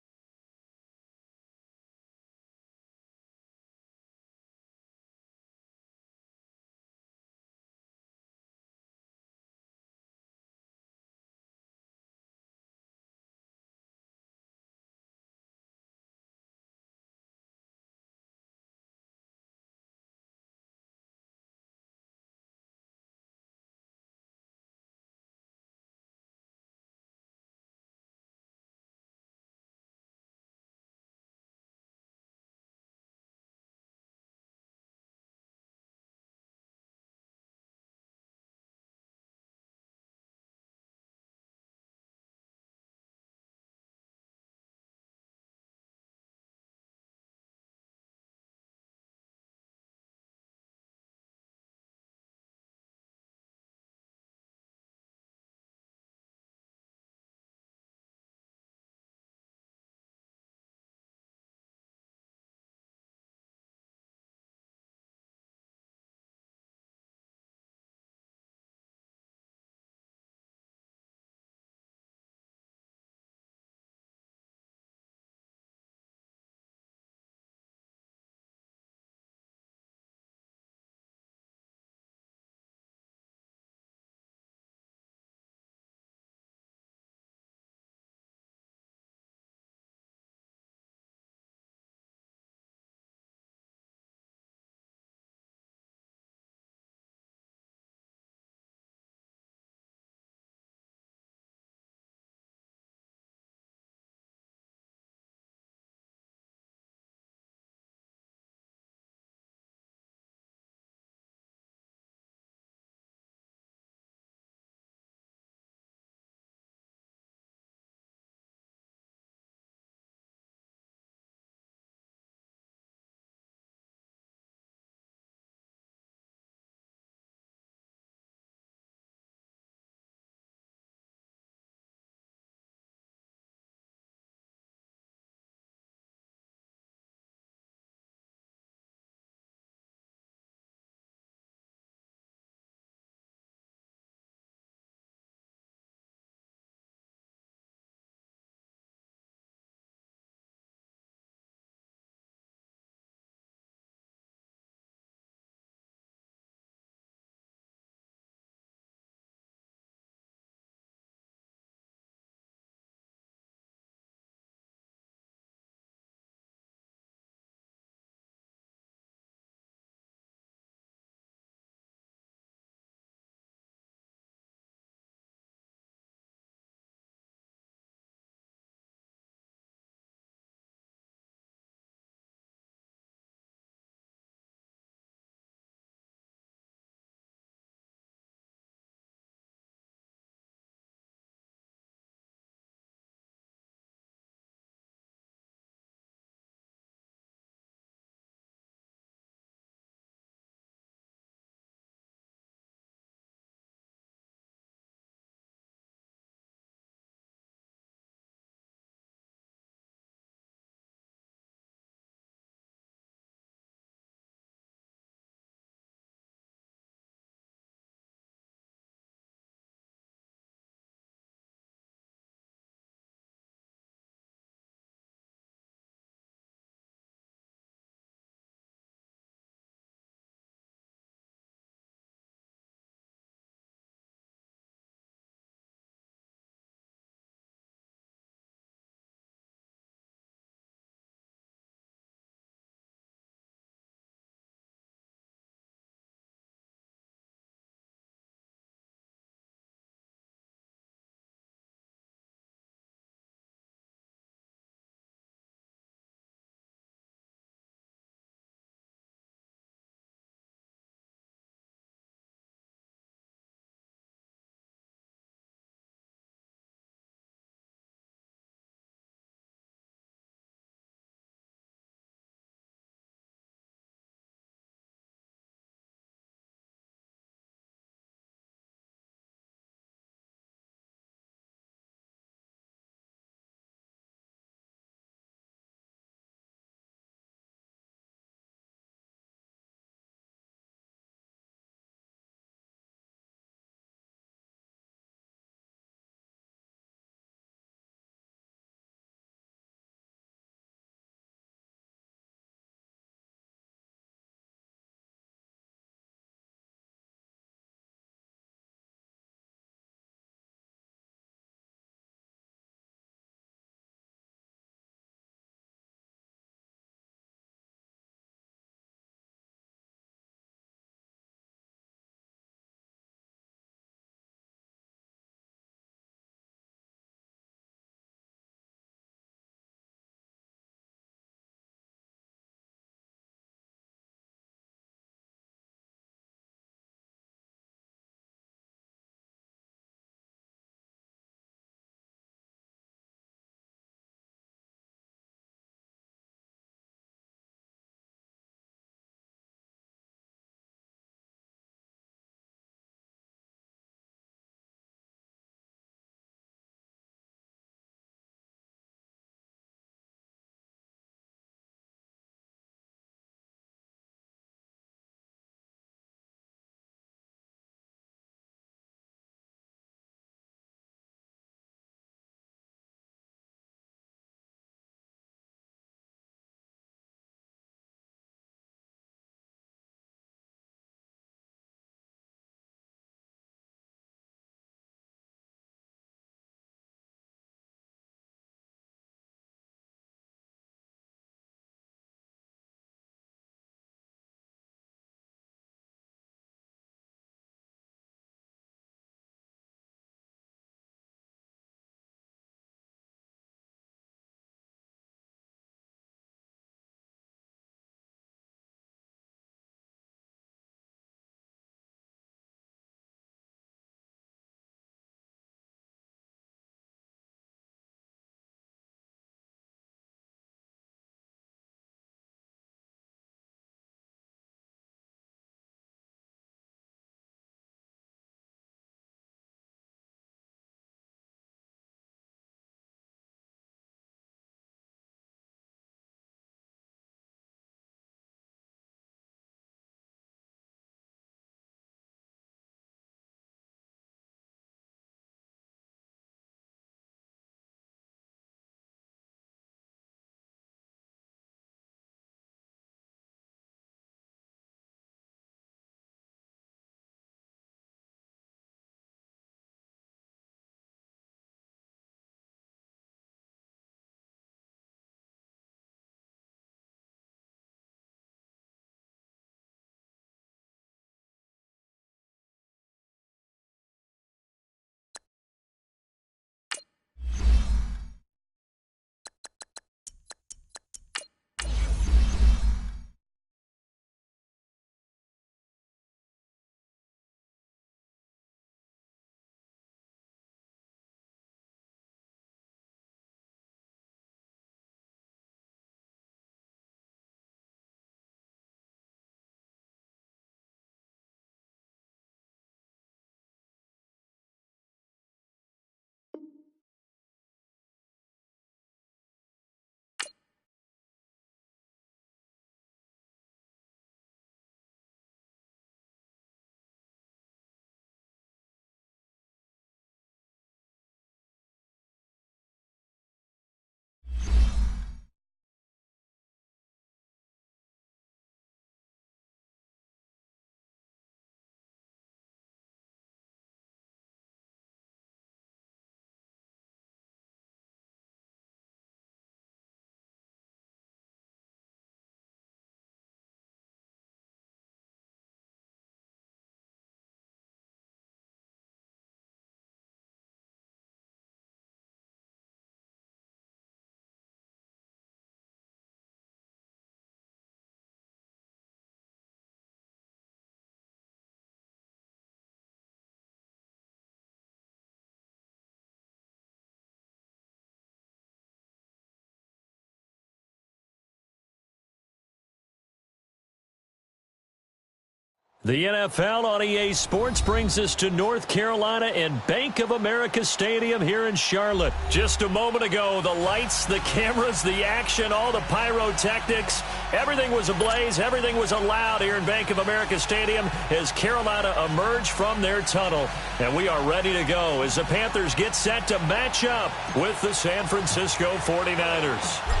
The NFL on EA Sports brings us to North Carolina and Bank of America Stadium here in Charlotte. Just a moment ago, the lights, the cameras, the action, all the pyrotechnics, everything was ablaze, everything was allowed here in Bank of America Stadium as Carolina emerged from their tunnel. And we are ready to go as the Panthers get set to match up with the San Francisco 49ers.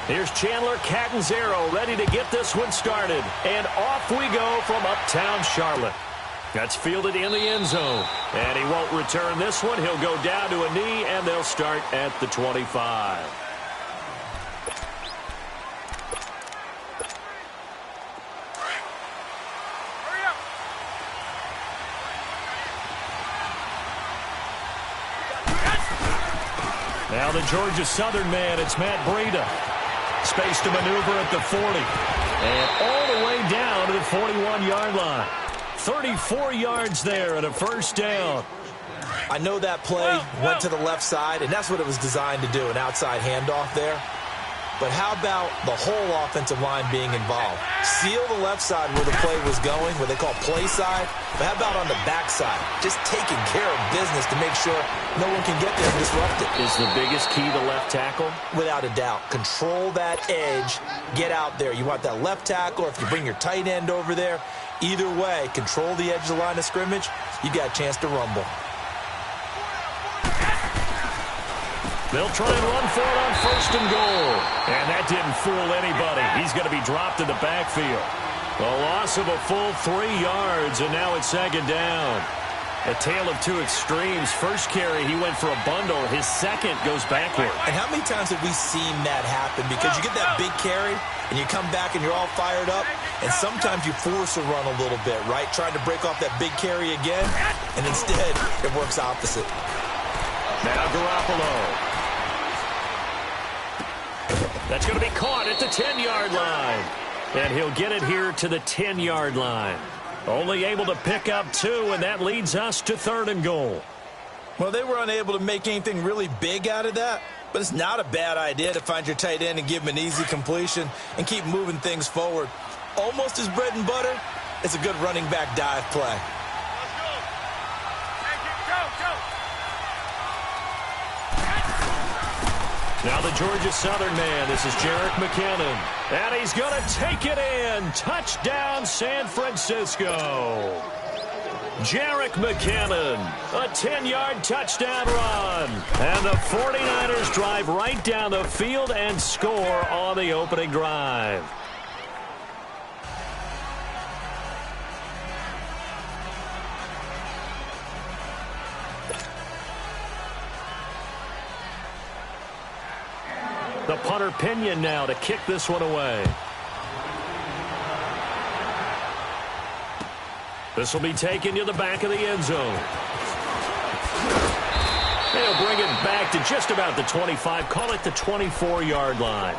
Here's Chandler Catanzaro ready to get this one started. And off we go from uptown Charlotte. That's fielded in the end zone. And he won't return this one. He'll go down to a knee, and they'll start at the 25. Now the Georgia Southern man, it's Matt Breida. Space to maneuver at the 40. And all the way down to the 41-yard line. 34 yards there and a first down. I know that play went to the left side, and that's what it was designed to do, an outside handoff there. But how about the whole offensive line being involved? Seal the left side where the play was going, what they call play side. But how about on the back side? Just taking care of business to make sure no one can get there and disrupt it. Is the biggest key to left tackle? Without a doubt. Control that edge. Get out there. You want that left tackle, or if you bring your tight end over there, either way, control the edge of the line of scrimmage, you got a chance to rumble. They'll try and run for it on first and goal. And that didn't fool anybody. He's going to be dropped in the backfield. A loss of a full 3 yards, and now it's second down. A tale of two extremes. First carry, he went for a bundle. His second goes backward. And how many times have we seen that happen? Because you get that big carry, and you come back and you're all fired up, and sometimes you force a run a little bit, right? Trying to break off that big carry again, and instead it works opposite. Now Garoppolo. That's going to be caught at the 10-yard line. And he'll get it here to the 10-yard line. Only able to pick up 2, and that leads us to third and goal. Well, they were unable to make anything really big out of that, but it's not a bad idea to find your tight end and give him an easy completion and keep moving things forward. Almost his bread and butter. It's a good running back dive play. Now the Georgia Southern man, this is Jerick McKinnon. And he's going to take it in. Touchdown, San Francisco. Jerick McKinnon, a 10-yard touchdown run. And the 49ers drive right down the field and score on the opening drive. The punter Pinion now to kick this one away. This will be taken to the back of the end zone. They'll bring it back to just about the 25. Call it the 24-yard line.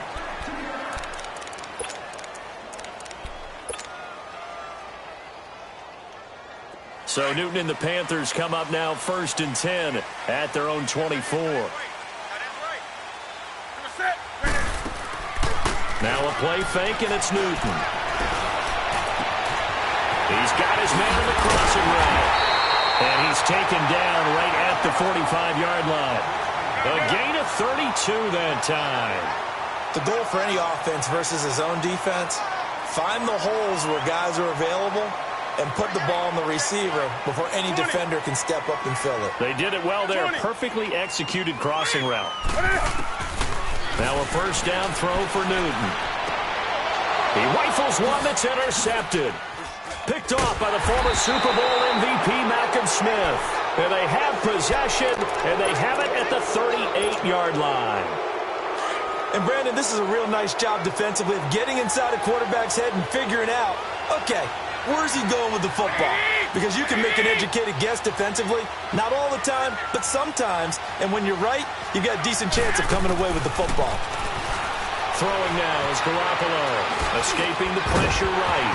So Newton and the Panthers come up now first and 10 at their own 24. Now a play fake, and it's Newton. He's got his man in the crossing route. And he's taken down right at the 45-yard line. A gain of 32 that time. The goal for any offense versus his own defense, find the holes where guys are available and put the ball on the receiver before any defender can step up and fill it. They did it well there. Perfectly executed crossing route. Now a first down throw for Newton. He rifles one that's intercepted. Picked off by the former Super Bowl MVP Malcolm Smith. And they have possession, and they have it at the 38-yard line. And Brandon, this is a real nice job defensively of getting inside a quarterback's head and figuring out, okay, where's he going with the football? Because you can make an educated guess defensively. Not all the time, but sometimes. And when you're right, you've got a decent chance of coming away with the football. Throwing now is Garoppolo. Escaping the pressure right.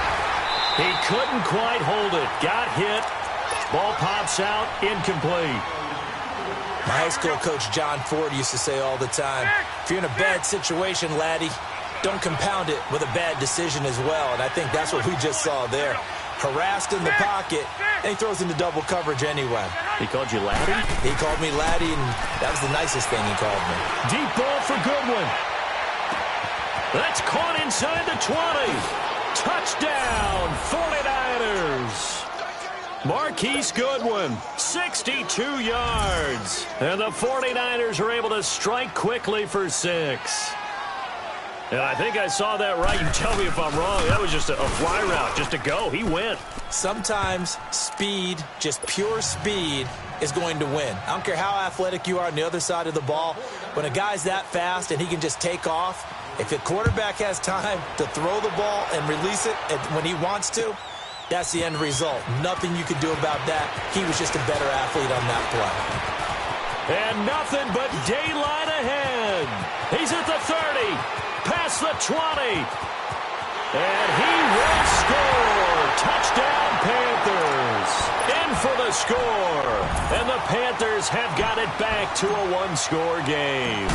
He couldn't quite hold it. Got hit. Ball pops out. Incomplete. My high school coach John Ford used to say all the time, if you're in a bad situation, laddie, don't compound it with a bad decision as well. And I think that's what we just saw there. harassed in the pocket, and he throws into double coverage anyway. He called you laddie? He called me laddie, and that was the nicest thing he called me. Deep ball for Goodwin. That's caught inside the 20. Touchdown, 49ers. Marquise Goodwin, 62 yards. And the 49ers are able to strike quickly for 6. And I think I saw that right. You tell me if I'm wrong. That was just a fly route, just a go. He went. Sometimes speed, just pure speed, is going to win. I don't care how athletic you are on the other side of the ball. When a guy's that fast and he can just take off, if the quarterback has time to throw the ball and release it when he wants to, that's the end result. Nothing you could do about that. He was just a better athlete on that play. And nothing but daylight ahead. He's at the 30, past the 20. And he will score. Touchdown, Panthers. In for the score. And the Panthers have got it back to a one-score game.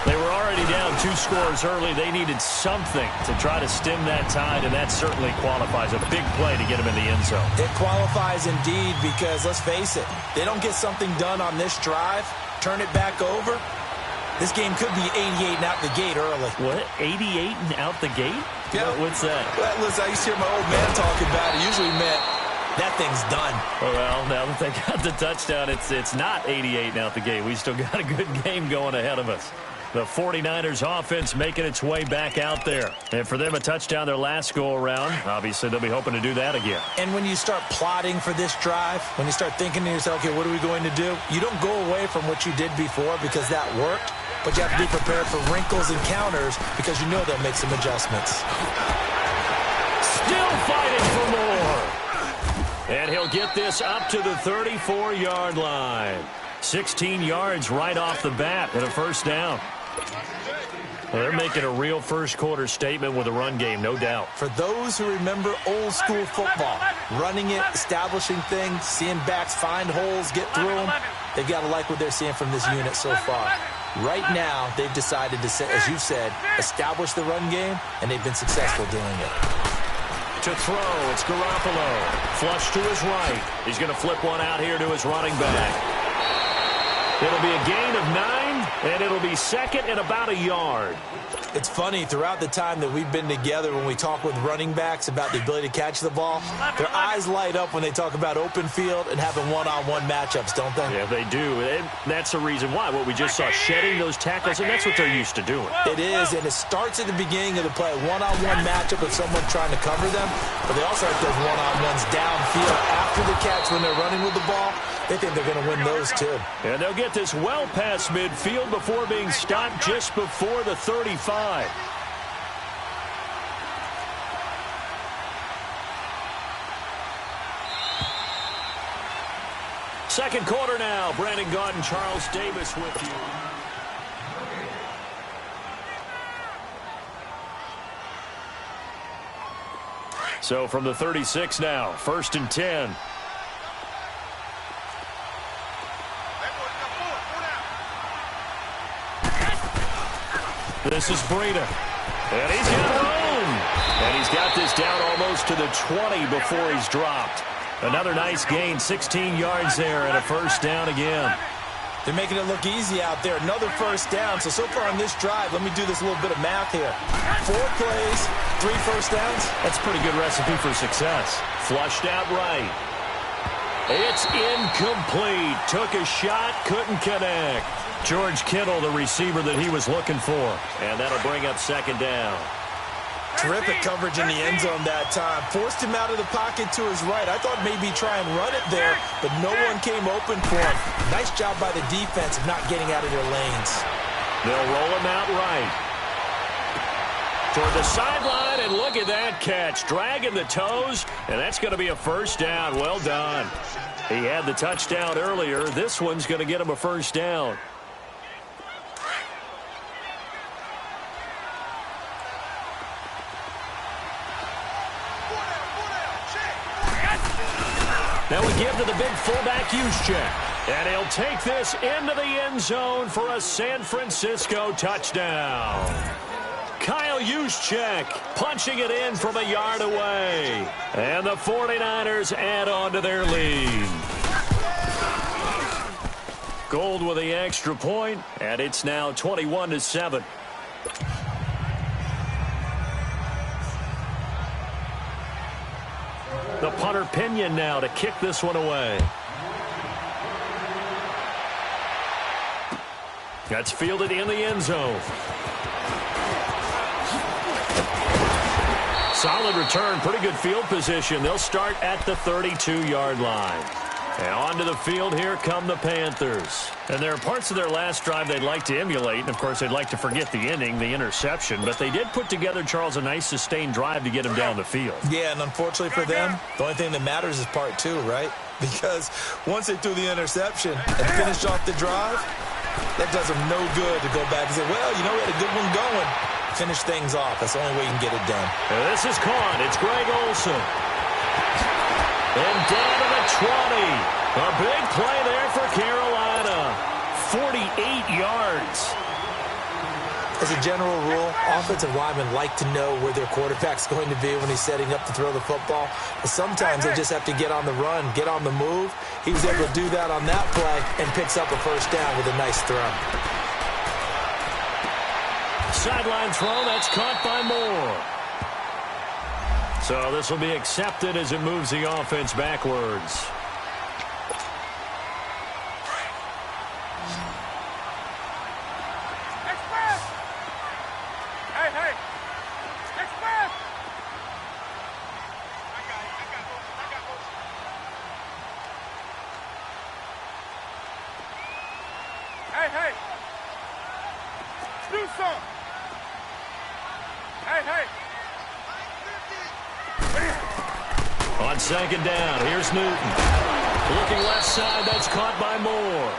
They were already down 2 scores early. They needed something to try to stem that tide, and that certainly qualifies. A big play to get them in the end zone. It qualifies indeed because, let's face it, they don't get something done on this drive, turn it back over. This game could be 88 and out the gate early. What? 88 and out the gate? Yeah. What's that? Well, listen, I used to hear my old man talking about it. Usually meant that thing's done. Well, now that they got the touchdown, it's not 88 and out the gate. We still got a good game going ahead of us. The 49ers offense making its way back out there. And for them, a touchdown their last go-around. Obviously, they'll be hoping to do that again. And when you start plotting for this drive, when you start thinking to yourself, okay, what are we going to do? You don't go away from what you did before because that worked. But you have to be prepared for wrinkles and counters because you know they'll make some adjustments. Still fighting for more. And he'll get this up to the 34-yard line. 16 yards right off the bat and a first down. Well, they're making a real first-quarter statement with a run game, no doubt. For those who remember old-school football, running it, establishing things, seeing backs find holes, get through them, they've got to like what they're seeing from this unit so far. Right now, they've decided to, as you said, establish the run game, and they've been successful doing it. To throw, it's Garoppolo. Flush to his right. He's going to flip one out here to his running back. It'll be a gain of 9, and it'll be second and about a yard. It's funny, throughout the time that we've been together, when we talk with running backs about the ability to catch the ball, their eyes light up when they talk about open field and having one-on-one matchups, don't they? Yeah, they do. And that's the reason why. What we just saw, shedding those tackles, and that's what they're used to doing. It is, and it starts at the beginning of the play. One-on-one matchup with someone trying to cover them, but they also have those one-on-ones downfield after the catch when they're running with the ball. They think they're going to win those, too. And they'll get this well past midfield before being stopped just before the 35. Second quarter now. Brandon Gaudin, Charles Davis with you. So from the 36 now, 1st and 10. This is Breida. And he's got room. And he's got this down almost to the 20 before he's dropped. Another nice gain, 16 yards there, and a first down again. They're making it look easy out there. Another first down. So far on this drive, let me do this little bit of math here. 4 plays, 3 first downs. That's a pretty good recipe for success. Flushed out right. It's incomplete. Took a shot, couldn't connect. George Kittle, the receiver that he was looking for. And that'll bring up second down. Terrific coverage in the end zone that time. Forced him out of the pocket to his right. I thought maybe try and run it there, but no one came open for him. Nice job by the defense of not getting out of their lanes. They'll roll him out right. Toward the sideline, and look at that catch. Dragging the toes, and that's going to be a first down. Well done. He had the touchdown earlier. This one's going to get him a first down. Now we give to the big fullback Juszczyk. And he'll take this into the end zone for a San Francisco touchdown. Kyle Juszczyk punching it in from a yard away. And the 49ers add on to their lead. Gould with the extra point, and it's now 21-7. The punter Pinion now to kick this one away. That's fielded in the end zone. Solid return, pretty good field position. They'll start at the 32-yard line. And onto the field, here come the Panthers. And there are parts of their last drive they'd like to emulate. And, of course, they'd like to forget the inning, the interception. But they did put together, Charles, a nice sustained drive to get him down the field. Yeah, and unfortunately for them, the only thing that matters is part two, right? Because once they threw the interception and finished off the drive, that does them no good to go back and say, well, you know, we had a good one going. Finish things off. That's the only way you can get it done. And this is caught. It's Greg Olsen. And down to the 20. A big play there for Carolina. 48 yards. As a general rule, offensive linemen like to know where their quarterback's going to be when he's setting up to throw the football. But sometimes they just have to get on the run, get on the move. He was able to do that on that play and picks up a first down with a nice throw. Sideline throw, that's caught by Moore. So this will be accepted as it moves the offense backwards. Hey, do something. Hey. On second down, here's Newton. Looking left side, that's caught by Moore.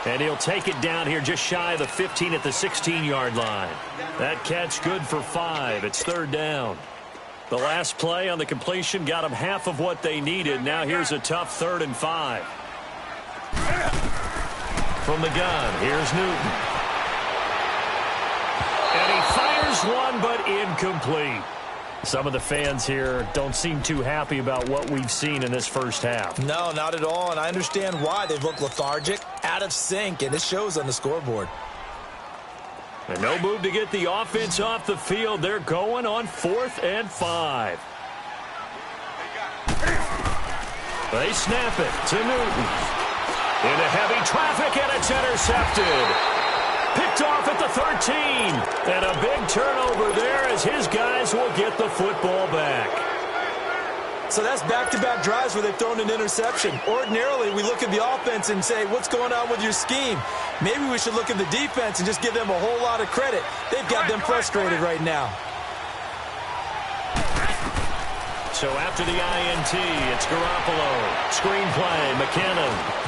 And he'll take it down here just shy of the 15 at the 16-yard line. That catch good for 5. It's third down. The last play on the completion got them half of what they needed. Now here's a tough 3rd and 5. From the gun, here's Newton. And he fires one, but incomplete. Some of the fans here don't seem too happy about what we've seen in this first half. No, not at all, and I understand why. They look lethargic, out of sync, and it shows on the scoreboard. And no move to get the offense off the field. They're going on 4th and 5. They snap it to Newton. Into heavy traffic, and it's intercepted. Picked off at the 13. And a big turnover there as his guys will get the football back. So that's back-to-back drives where they've thrown an interception. Ordinarily, we look at the offense and say, what's going on with your scheme? Maybe we should look at the defense and just give them a whole lot of credit. They've got them frustrated right now. So after the INT, it's Garoppolo. Screenplay, McKinnon.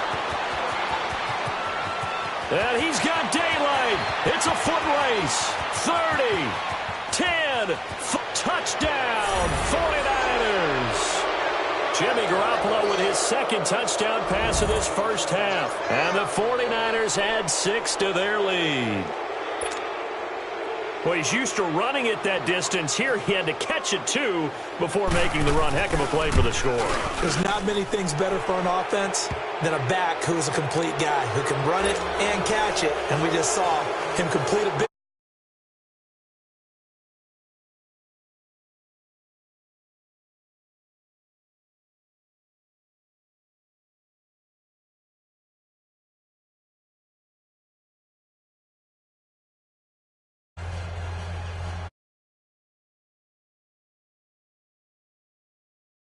And he's got daylight. It's a foot race. 30, 10, touchdown, 49ers. Jimmy Garoppolo with his second touchdown pass of this first half. And the 49ers add 6 to their lead. Well, he's used to running it that distance. Here he had to catch it, too, before making the run. Heck of a play for the score. There's not many things better for an offense than a back who's a complete guy who can run it and catch it. And we just saw him complete a big